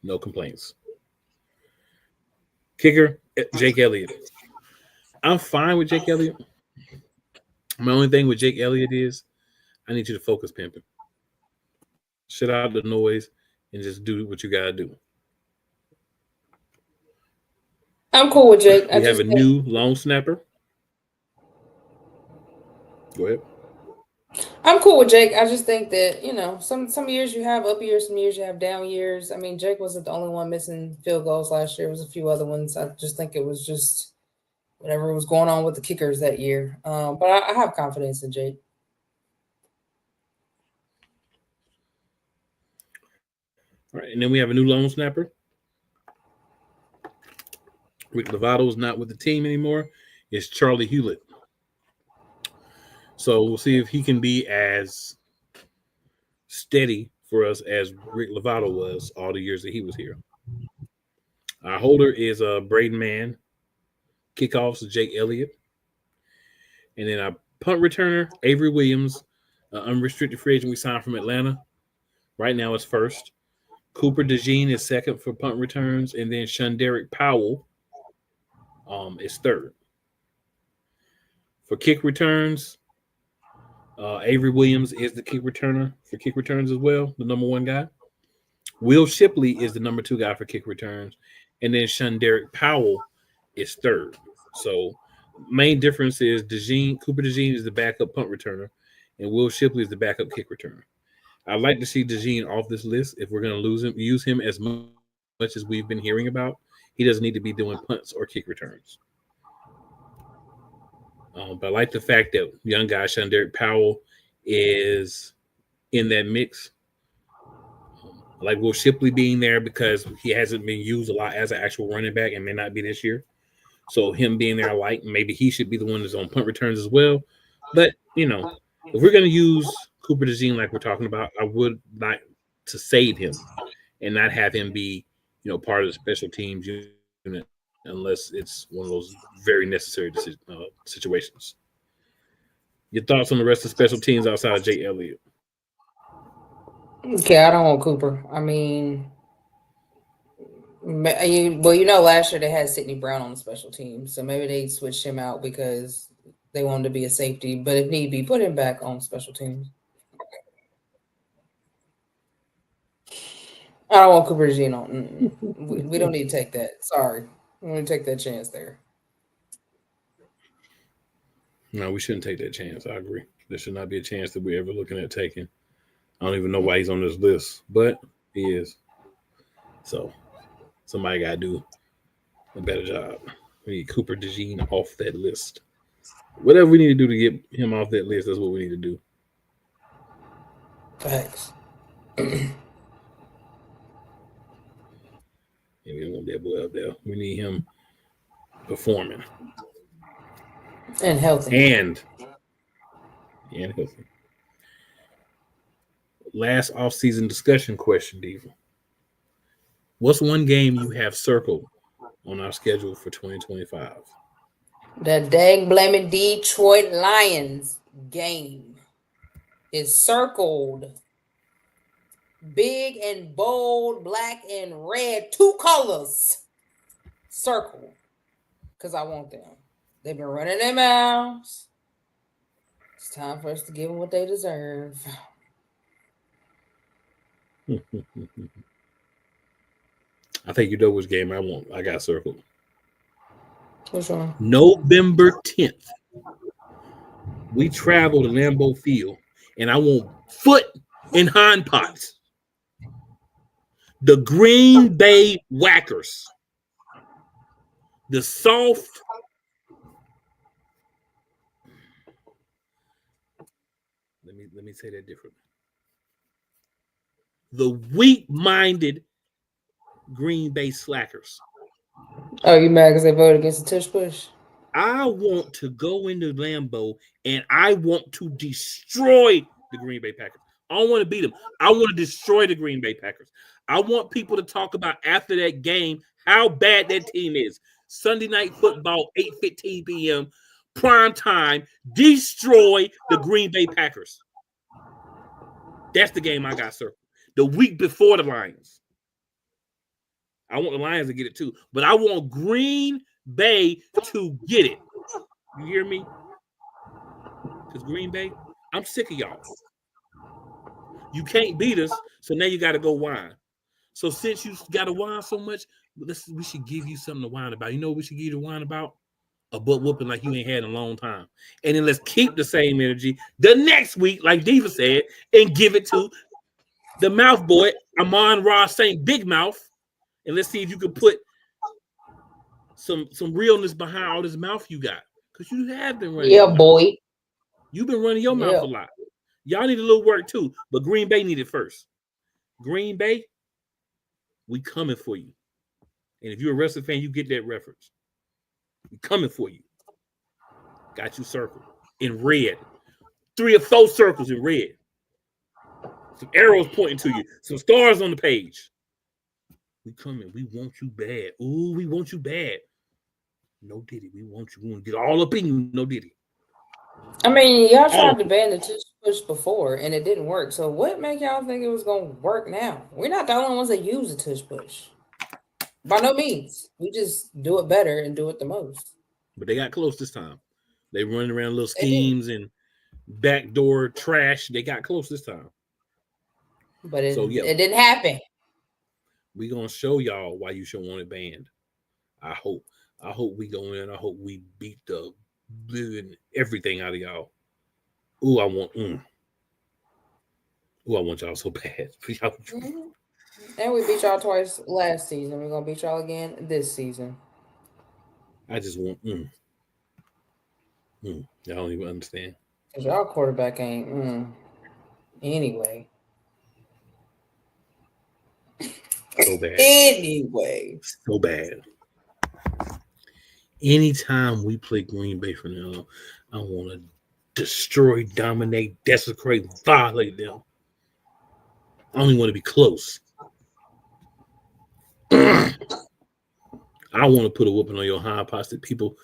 S1: No complaints. Kicker, Jake Elliott. I'm fine with Jake Elliott. My only thing with Jake Elliott is I need you to focus, pimping. Shut out the noise and just do what you got to do.
S2: I'm cool with Jake.
S1: We have a new long snapper. Go ahead.
S2: I'm cool with Jake. I just think that, some years you have up years, some years you have down years. I mean, Jake wasn't the only one missing field goals last year. It was a few other ones. I just think it was just whatever was going on with the kickers that year. But I have confidence in Jake.
S1: All right, and then we have a new long snapper. Rick Lovato is not with the team anymore. It's Charlie Hewlett. So we'll see if he can be as steady for us as Rick Lovato was all the years that he was here. Our holder is Braden Mann. Kickoffs is Jake Elliott. And then our punt returner, Avery Williams, unrestricted free agent we signed from Atlanta. Right now it's first. Cooper DeJean is second for punt returns. And then Shunderick Powell is third. For kick returns, Avery Williams is the kick returner for kick returns as well, the number one guy. Will Shipley is the number two guy for kick returns. And then Shunderick Powell is third. So main difference is Cooper DeJean is the backup punt returner, and Will Shipley is the backup kick returner. I'd like to see DeJean off this list if we're going to use him as much as we've been hearing about. He doesn't need to be doing punts or kick returns. But I like the fact that young guy Shunderick Powell is in that mix. I like Will Shipley being there because he hasn't been used a lot as an actual running back and may not be this year. So him being there, I like. Maybe he should be the one that's on punt returns as well. But, if we're going to use Cooper DeJean like we're talking about, I would like to save him and not have him be, part of the special teams unit unless it's one of those very necessary situations. Your thoughts on the rest of special teams outside of Jake Elliott?
S2: Okay, I don't want Cooper. I mean, last year they had Sidney Brown on the special team, so maybe they switched him out because they wanted to be a safety. But if need be, put him back on special teams. I don't want Cooper DeJean on. We don't need to take that. Sorry. We don't need to take that chance there.
S1: No, we shouldn't take that chance. I agree. There should not be a chance that we're ever looking at taking. I don't even know why he's on this list, but he is. So somebody got to do a better job. We need Cooper DeJean off that list. Whatever we need to do to get him off that list, that's what we need to do.
S2: Thanks.
S1: Yeah, we don't want that boy up there. We need him performing.
S2: And healthy.
S1: And healthy. Last offseason discussion question, Diva. What's one game you have circled on our schedule for 2025?
S2: The dang blaming Detroit Lions game is circled. Big and bold, black and red, 2 colors. Circle. Because I want them. They've been running their mouths. It's time for us to give them what they deserve.
S1: I think you know which game I want. I got circled.
S2: Which one?
S1: November 10th. We travel to Lambeau Field, and I want foot and hind pots. The Green Bay Whackers. The soft. Let me say that differently. The weak-minded Green Bay Slackers.
S2: Oh, you mad because they voted against the tush push?
S1: I want to go into Lambeau and I want to destroy the Green Bay Packers. I don't want to beat them. I want to destroy the Green Bay Packers. I want people to talk about after that game how bad that team is. Sunday Night Football, 8:15 p.m., prime time, destroy the Green Bay Packers. That's the game I got circled. The week before the Lions. I want the Lions to get it too, but I want Green Bay to get it. You hear me? Because Green Bay, I'm sick of y'all. You can't beat us, so now you got to go whine. So since you got to whine so much, we should give you something to whine about. You know what we should give you to whine about? A butt whooping like you ain't had in a long time. And then let's keep the same energy the next week, like Diva said, and give it to the mouth boy, Amon-Ra St. Big Mouth. And let's see if you can put some realness behind all this mouth you got. Because you have been running.
S2: Yeah, boy.
S1: You've been running your mouth a lot. Y'all need a little work too. But Green Bay need it first. Green Bay, we coming for you. And if you're a wrestling fan, you get that reference. We coming for you. Got you circled in red. 3 or 4 circles in red. Some arrows pointing to you. Some stars on the page. We coming. We want you bad. Ooh, we want you bad. No Diddy. We want you. We want to get all up in you. No Diddy.
S2: I mean, y'all tried to ban the tush push before, and it didn't work. So what make y'all think it was going to work now? We're not the only ones that use the tush push. By no means. We just do it better and do it the most.
S1: But they got close this time. They running around little schemes and backdoor trash. They got close this time.
S2: But it didn't happen.
S1: We gonna show y'all why you should want it banned. I hope we go in. I hope we beat the living everything out of y'all. Ooh, I want y'all so bad.
S2: And we beat y'all twice last season. We're gonna beat y'all again this season.
S1: I just want Y'all don't even understand.
S2: Cause y'all quarterback ain't anyway.
S1: So bad.
S2: Anyway.
S1: So bad. Anytime we play Green Bay for now, I want to destroy, dominate, desecrate, violate them. I only want to be close. I want to put a whooping on your hind parts that people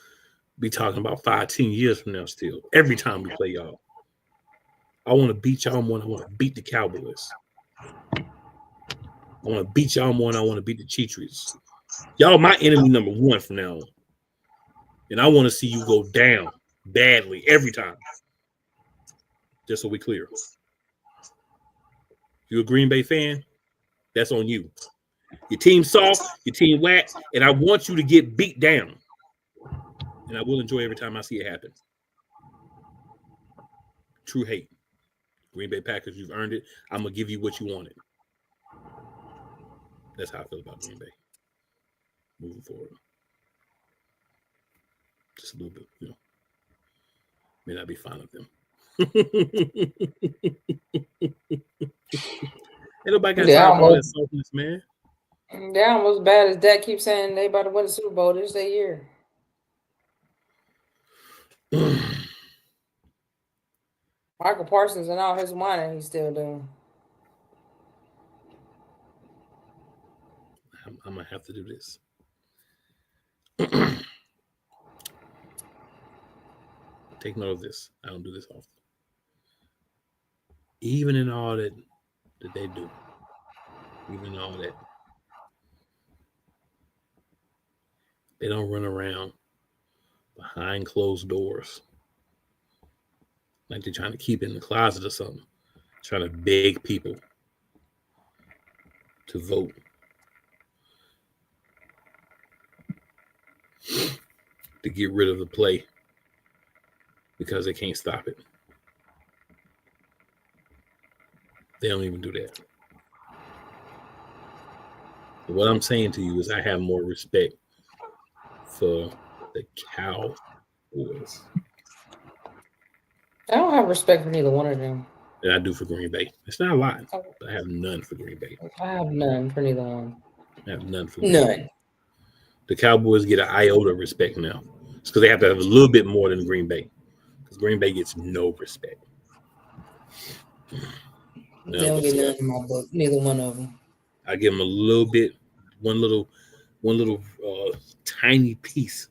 S1: be talking about 5-10 years from now still. Every time we play y'all. I want to beat y'all more than I want to beat the Cowboys. I want to beat y'all more than I want to beat the Cheatries. Y'all my enemy number 1 from now on. And I want to see you go down badly every time. Just so we clear. If you're a Green Bay fan, that's on you. Your team soft, your team whack, and I want you to get beat down. And I will enjoy every time I see it happen. True hate. Green Bay Packers, you've earned it. I'm gonna give you what you wanted. That's how I feel about Green Bay moving forward. Just a little bit, may not be fond of them. Ain't nobody got time for all that softness, man.
S2: They're almost bad as Dak keeps saying they about to win the Super Bowl this year. Michael Parsons and all his whining he's still doing.
S1: I'm gonna have to do this. Take note of this. I don't do this often. Even in all that they do, even in all that, they don't run around behind closed doors like they're trying to keep it in the closet or something, trying to beg people to vote. To get rid of the play because they can't stop it. They don't even do that. What I'm saying to you is I have more respect for the Cowboys.
S2: I don't have respect for neither one of them.
S1: Than I do for Green Bay. It's not a lot, but I have none for Green Bay.
S2: I have none for neither one.
S1: I have none for Green Bay.
S2: None.
S1: The Cowboys get an iota of respect now. It's because they have to have a little bit more than Green Bay. Because Green Bay gets no respect.
S2: They don't get none in my book. Neither one of them.
S1: I give them a little bit, one little tiny piece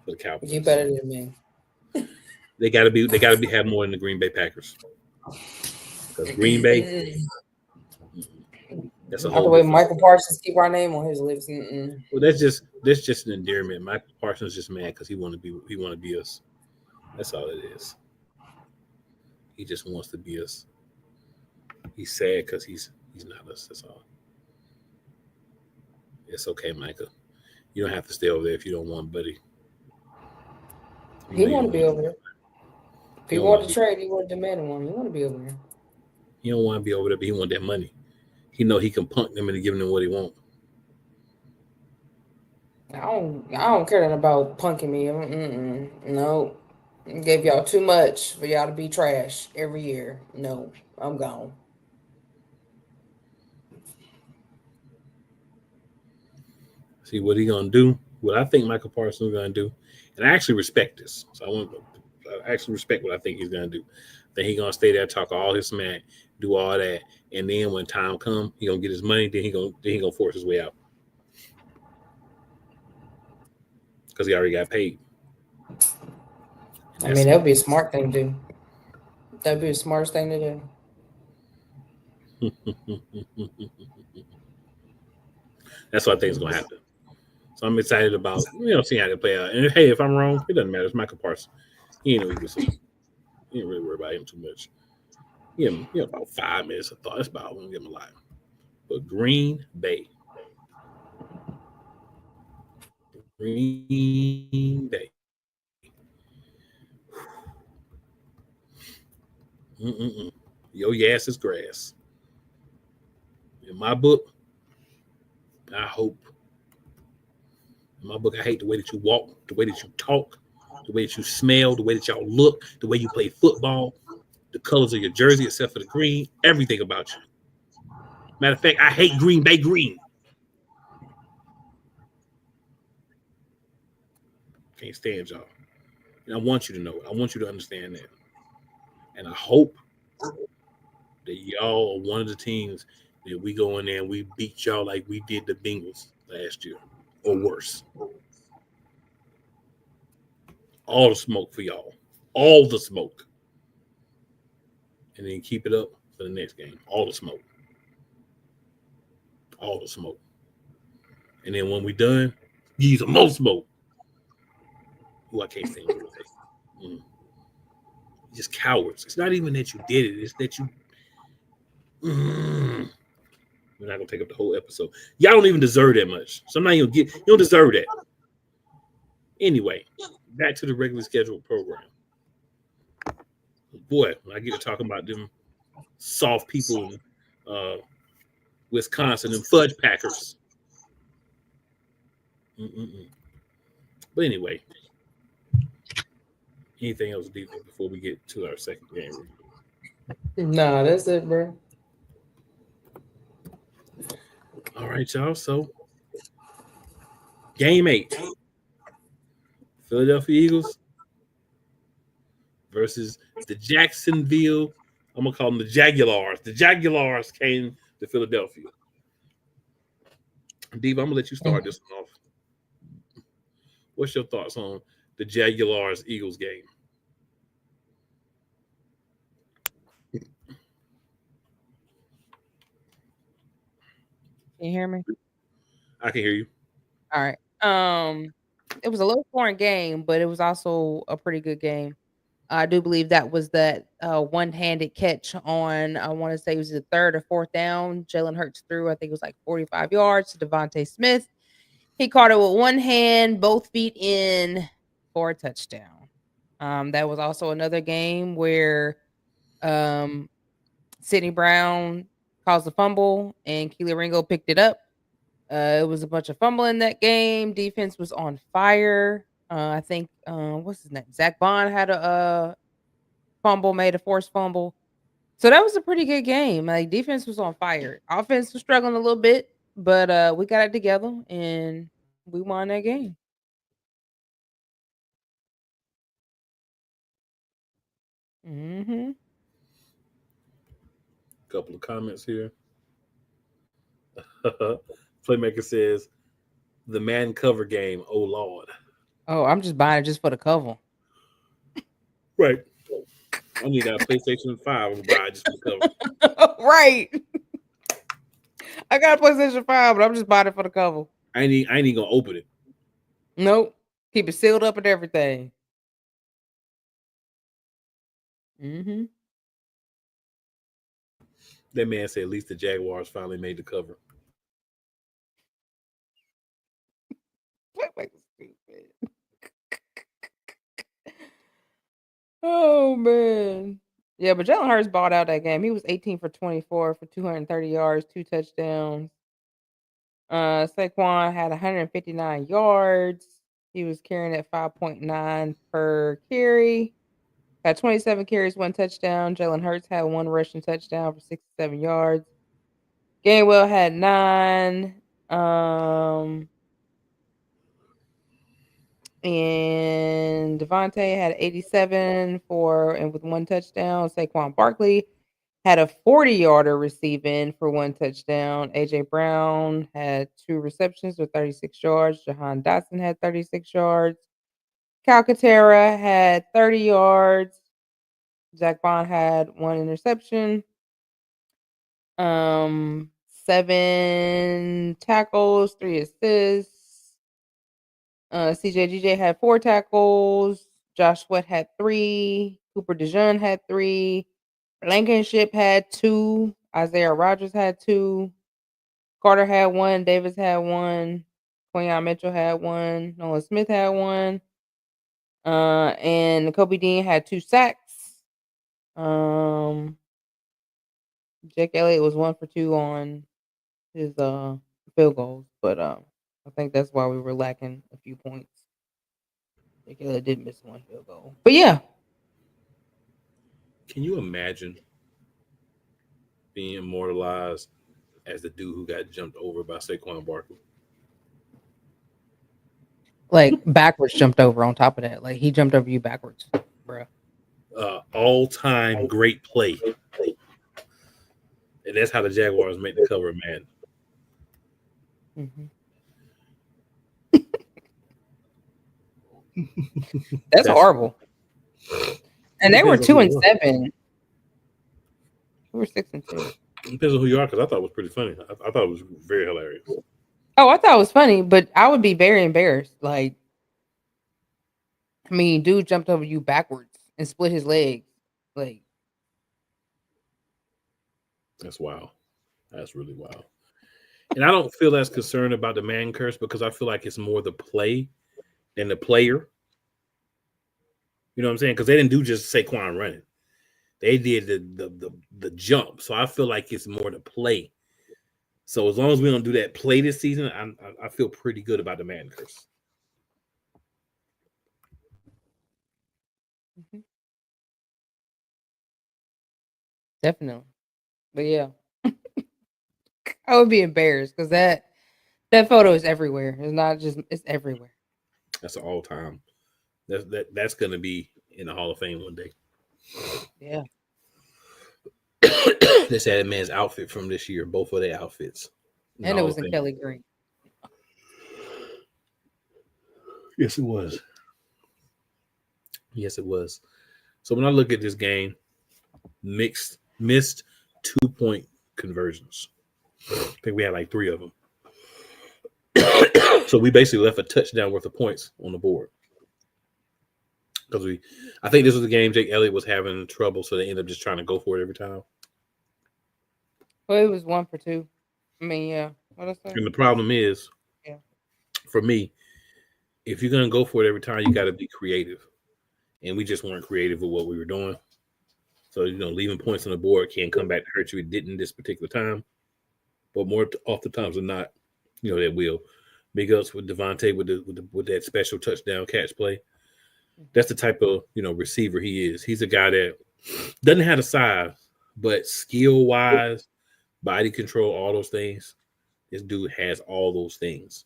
S1: for the Cowboys.
S2: You better than me.
S1: They gotta have more than the Green Bay Packers. Because Green Bay, that's a whole.
S2: The way Michael Parsons keep our name on his lips.
S1: Well, that's just an endearment. Michael Parsons is just mad because he want to be us. That's all it is. He just wants to be us. He's sad because he's not us. That's all. It's okay, Micah. You don't have to stay over there if you don't want, buddy.
S2: He want to be over there. If he wanted to trade, he would have demanded one. He want to be over there.
S1: He don't want to be over there, but he want that money. He know he can punk them into giving them what he want.
S2: I don't care nothing about punking me. No. Gave y'all too much for y'all to be trash every year. No, I'm gone.
S1: See what he gonna do? What I think Michael Parsons is gonna do, and I actually respect this. So I actually respect what I think he's gonna do. I think he's gonna stay there, talk all his smack, do all that, and then when time comes, he gonna get his money. Then he gonna force his way out because he already got paid.
S2: I mean, that would be a smart thing to do. That would be the smartest thing to do.
S1: That's what I think is going to happen. So I'm excited about, seeing how they play out. And hey, if I'm wrong, it doesn't matter. It's Michael Parsons. He ain't no Eagles. You ain't really worry about him too much. About 5 minutes of thought. That's about, I won't give him a lot. But Green Bay. Your ass is grass. In my book, I hope. In my book, I hate the way that you walk, the way that you talk, the way that you smell, the way that y'all look, the way you play football, the colors of your jersey, except for the green, everything about you. Matter of fact, I hate Green Bay green. Can't stand y'all. And I want you to know it. I want you to understand that. And I hope that y'all are one of the teams that we go in there and we beat y'all like we did the Bengals last year, or worse. All the smoke for y'all. All the smoke. And then keep it up for the next game. All the smoke. All the smoke. And then when we done, give you some more smoke. Ooh, I can't stand it. Just cowards. It's not even that you did it. It's that you. We're not gonna take up the whole episode. Y'all don't even deserve that much. Sometimes you don't deserve that. Anyway, back to the regularly scheduled program. Boy, when I get to talking about them soft people in Wisconsin and fudge packers. Mm-mm-mm. But anyway, anything else deep before we get to our second game review?
S2: Nah, that's it, bro.
S1: All right, y'all. So, game 8, Philadelphia Eagles versus the Jacksonville. I'm gonna call them the Jaguars. The Jaguars came to Philadelphia. Dave, I'm gonna let you start this one off. What's your thoughts on the Jaguars Eagles game?
S5: Can you hear me?
S1: I can hear you.
S5: All right. It was a low scoring game, but it was also a pretty good game. I do believe that was that one-handed catch on, I want to say it was the third or fourth down. Jalen Hurts threw, I think it was like 45 yards to Devontae Smith. He caught it with one hand, both feet in for a touchdown. That was also another game where Sidney Brown caused a fumble and Keely Ringo picked it up. It was a bunch of fumbling that game. Defense was on fire. I think what's his name? Zach Bond had a fumble, made a forced fumble. So that was a pretty good game. Like defense was on fire. Offense was struggling a little bit, but we got it together and we won that game. Mm-hmm.
S1: Couple of comments here. Playmaker says the man cover game. Oh Lord.
S5: Oh, I'm just buying it just for the cover.
S1: Right. I need that PlayStation 5. I'm gonna buy it just for the cover.
S5: Right. I got a PlayStation 5, but I'm just buying it for the cover.
S1: I ain't even gonna open it.
S5: Nope. Keep it sealed up and everything. Mm-hmm.
S1: That man said at least the Jaguars finally made the cover.
S5: Stupid. Oh man. Yeah, but Jalen Hurts balled out that game. He was 18 for 24 for 230 yards, 2 touchdowns. Saquon had 159 yards. He was carrying at 5.9 per carry. Had 27 carries, 1 touchdown. Jalen Hurts had 1 rushing touchdown for 67 yards. Gainwell had 9. And Devontae had 87 and with 1 touchdown. Saquon Barkley had a 40-yarder receiving for 1 touchdown. A.J. Brown had 2 receptions for 36 yards. Jahan Dotson had 36 yards. Calcaterra had 30 yards. Zach Bond had 1 interception. 7 tackles, 3 assists. CJ had 4 tackles. Josh Sweat had 3. Cooper DeJean had 3. Blankenship had 2. Isaiah Rodgers had 2. Carter had 1. Davis had 1. Quinyon Mitchell had 1. Nolan Smith had 1. And Kobe Dean had 2 sacks. Jake Elliott was 1 for 2 on his field goals, but I think that's why we were lacking a few points. Jake Elliott did miss 1 field goal, but yeah.
S1: Can you imagine being immortalized as the dude who got jumped over by Saquon Barkley?
S5: Like backwards jumped over on top of that. Like he jumped over you backwards, bro.
S1: All-time great play. And that's how the Jaguars make the cover, man.
S5: Mm-hmm. That's horrible. And they were 2-7. We were 6-2.
S1: Depends on who you are, because I thought it was pretty funny. I thought it was very hilarious.
S5: Oh, I thought it was funny, but I would be very embarrassed. Like, I mean, dude jumped over you backwards and split his legs. Like,
S1: that's wild. That's really wild. And I don't feel as concerned about the man curse because I feel like it's more the play than the player. You know what I'm saying? Because they didn't do just Saquon running. They did the jump, so I feel like it's more to play. So as long as we don't do that play this season, I feel pretty good about the Madden curse.
S5: Definitely. But yeah, I would be embarrassed because that photo is everywhere. It's not just, it's everywhere.
S1: That's an all time. That's going to be in the Hall of Fame one day.
S5: Yeah.
S1: This had a man's outfit from this year, both of their outfits.
S5: And it was in Kelly Green.
S1: Yes, it was. Yes, it was. So when I look at this game, missed 2-point conversions. I think we had like 3 of them. So we basically left a touchdown worth of points on the board. Because I think this was the game Jake Elliott was having trouble, so they ended up just trying to go for it every time.
S5: Well, it was 1 for 2. I mean, yeah. What I say?
S1: And the problem is, for me, if you're going to go for it every time, you got to be creative. And we just weren't creative with what we were doing. So, leaving points on the board can come back to hurt you. It didn't this particular time. But more oftentimes than not, that will. Big ups with Devontae with that special touchdown catch play. That's the type of, receiver he is. He's a guy that doesn't have the size, but skill-wise, body control, all those things, this dude has all those things.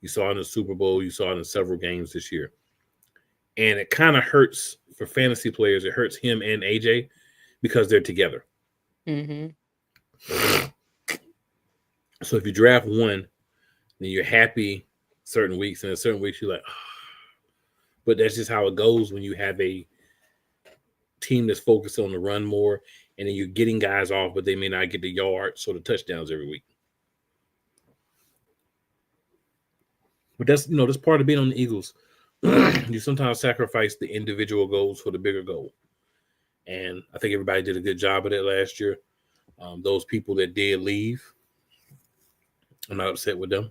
S1: You saw it in the Super Bowl. You saw it in several games this year. And it kind of hurts for fantasy players. It hurts him and AJ because they're together.
S5: Mm-hmm.
S1: So if you draft one, then you're happy certain weeks, and in certain weeks you're like, oh. But that's just how it goes when you have a team that's focused on the run more, and then you're getting guys off, but they may not get the yards or the touchdowns every week. But that's that's part of being on the Eagles. You sometimes sacrifice the individual goals for the bigger goal. And I think everybody did a good job of it last year. Those people that did leave, I'm not upset with them.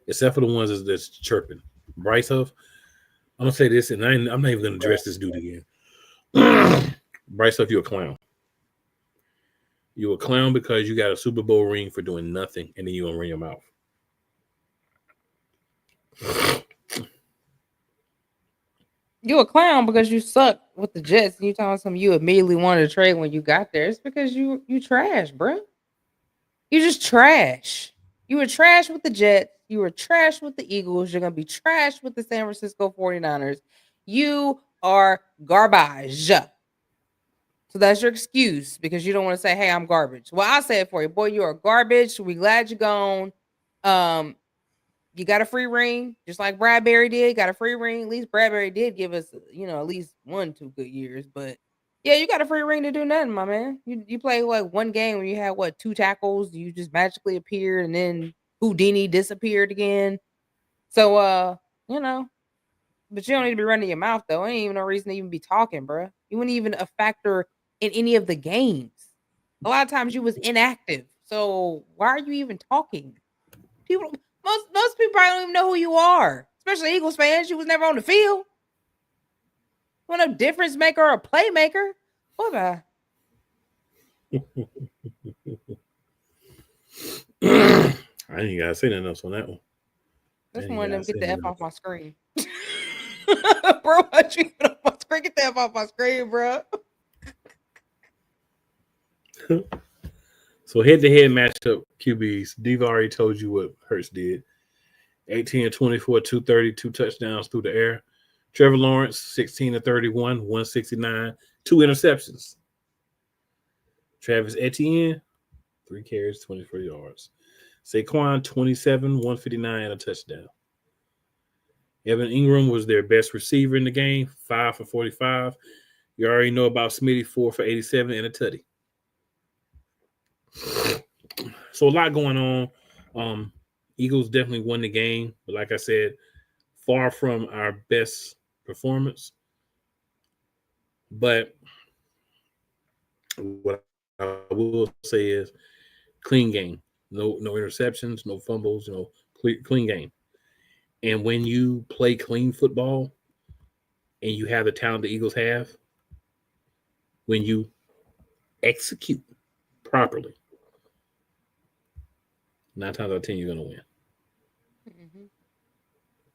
S1: Except for the ones that's chirping. Bryce Huff, I'm going to say this, and I'm not even going to address this dude again. Bryce Huff, you're a clown. You're a clown because you got a Super Bowl ring for doing nothing, and then you don't ring your mouth.
S5: You a clown because you suck with the Jets, and you telling some you immediately wanted to trade when you got there. It's because you trash, bro. You just trash. You were trash with the Jets. You were trash with the Eagles. You're going to be trash with the San Francisco 49ers. You are garbage. So that's your excuse because you don't want to say, hey, I'm garbage. Well, I'll say it for you. Boy, you are garbage. We're glad you're gone. You got a free ring, just like Bradbury did. Got a free ring. At least Bradbury did give us, at least 1-2 good years. But yeah, you got a free ring to do nothing, my man. You play like one game where you had 2 tackles, you just magically appeared, and then Houdini disappeared again. So but you don't need to be running your mouth though. Ain't even no reason to even be talking, bro. You weren't even a factor in any of the games. A lot of times you was inactive. So why are you even talking? Most people probably don't even know who you are, especially Eagles fans. You was never on the field. You want a difference maker or a playmaker? What about?
S1: I ain't gotta say nothing else on that one.
S5: That's one of them. Get the F off my screen, bro. What you get off my screen? Get the F off my screen, bro.
S1: So head-to-head matchup QBs. Diva already told you what Hurts did. 18-24, 230, 2 touchdowns through the air. Trevor Lawrence, 16-31, 169, 2 interceptions. Travis Etienne, 3 carries, 24 yards. Saquon, 27, 159, and a touchdown. Evan Ingram was their best receiver in the game, 5 for 45. You already know about Smitty, 4 for 87, and a tutty. So a lot going on. Eagles definitely won the game, but like I said, far from our best performance. But what I will say is clean game. No interceptions, no fumbles, clean game. And when you play clean football and you have the talent the Eagles have, when you execute properly, 9 times out of 10 you're gonna win.
S5: Mm-hmm.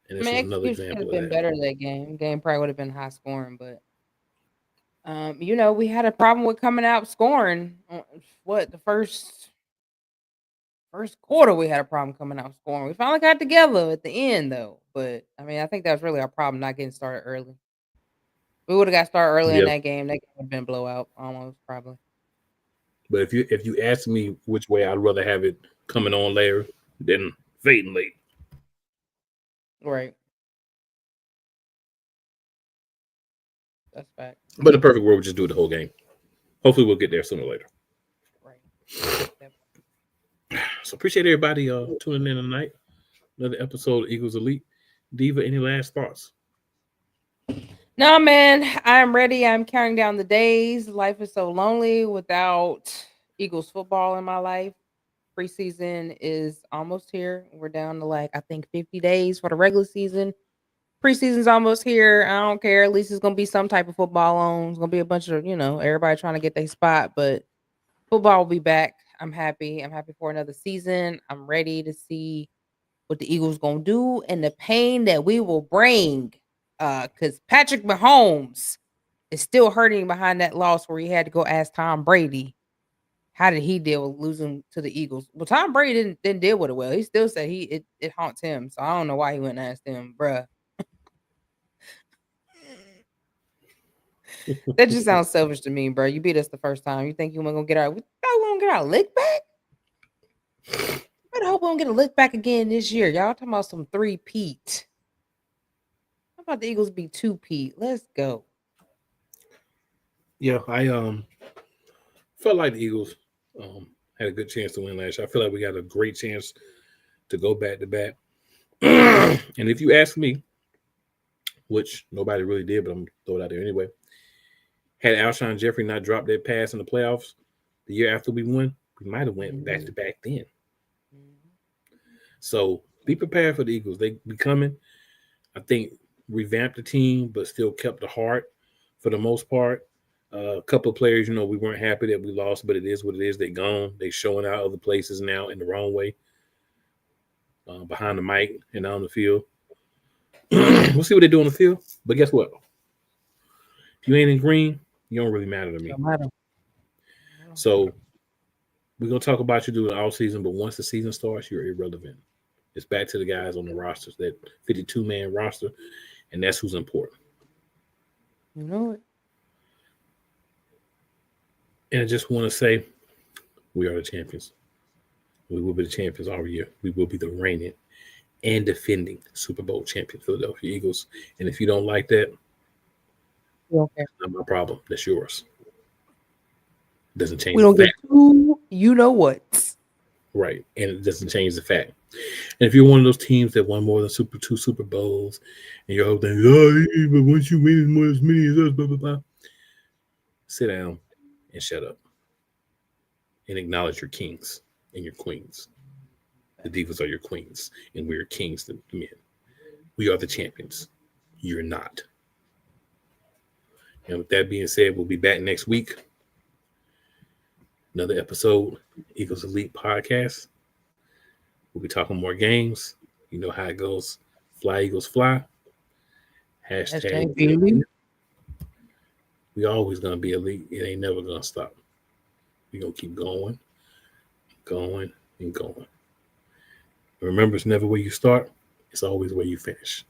S1: And
S5: I
S1: this
S5: mean,
S1: was another
S5: execution could
S1: example
S5: have
S1: of
S5: been
S1: that.
S5: better that game. Game probably would have been high scoring, but we had a problem with coming out scoring. The first quarter we had a problem coming out scoring. We finally got together at the end though. But I mean, I think that was really our problem, not getting started early. We would have got started early in
S1: Yeah.
S5: that game. That game would have been blowout almost probably.
S1: But if you ask me which way, I'd rather have it coming on later than fading late.
S5: Right. That's fact.
S1: But in the perfect world, we just do it the whole game. Hopefully, we'll get there sooner or later.
S5: Right.
S1: So appreciate everybody tuning in tonight. Another episode of Eagles Elite. Diva, any last thoughts?
S5: No, man, I'm ready. I'm counting down the days. Life is so lonely without Eagles football in my life. Preseason is almost here. We're down to I think 50 days for the regular season. Preseason's almost here. I don't care. At least it's gonna be some type of football on. It's gonna be a bunch of, everybody trying to get their spot, but football will be back. I'm happy. I'm happy for another season. I'm ready to see what the Eagles gonna do and the pain that we will bring. Because Patrick Mahomes is still hurting behind that loss where he had to go ask Tom Brady how did he deal with losing to the Eagles. Well, Tom Brady didn't deal with it well. He still said it haunts him. So I don't know why he went and asked him, bruh. That just sounds selfish to me, bro. You beat us the first time. You think you weren't gonna get we gonna get our lick back? I hope we don't get a lick back again this year. Y'all talking about some 3-peat. How about the Eagles be 2-peat? Let's go.
S1: Yeah, I felt like the Eagles had a good chance to win last year. I feel like we got a great chance to go back to back. And if you ask me, which nobody really did, but I'm gonna throw it out there anyway. Had Alshon Jeffrey not dropped that pass in the playoffs the year after we won, we might have went back to back then. So be prepared for the Eagles. They be coming. I think revamped the team, but still kept the heart for the most part. A couple of players, we weren't happy that we lost, but it is what it is. They're gone. They're showing out other places now in the wrong way, behind the mic and on the field. We'll see what they do on the field. But guess what? If you ain't in green, you don't really matter to me. So we're going to talk about you during the offseason, but once the season starts, you're irrelevant. It's back to the guys on the rosters, that 52-man roster, and that's who's important.
S5: You know it.
S1: And I just want to say, we are the champions. We will be the champions all year. We will be the reigning and defending Super Bowl champion Philadelphia Eagles. And if you don't like that,
S5: okay,
S1: not my problem. That's yours. Doesn't change.
S5: We don't get two, you know what?
S1: Right, and it doesn't change the fact. And if you're one of those teams that won more than two Super Bowls, and you're hoping, but once you win more as many as us, blah blah blah, sit down and shut up, and acknowledge your kings and your queens. The Divas are your queens, and we're kings, the men. We are the champions. You're not. And with that being said, we'll be back next week. Another episode, Eagles Elite Podcast. We'll be talking more games. You know how it goes. Fly, Eagles, fly. Hashtag be elite. We always going to be elite. It ain't never going to stop. We're going to keep going, going, and going. Remember, it's never where you start. It's always where you finish.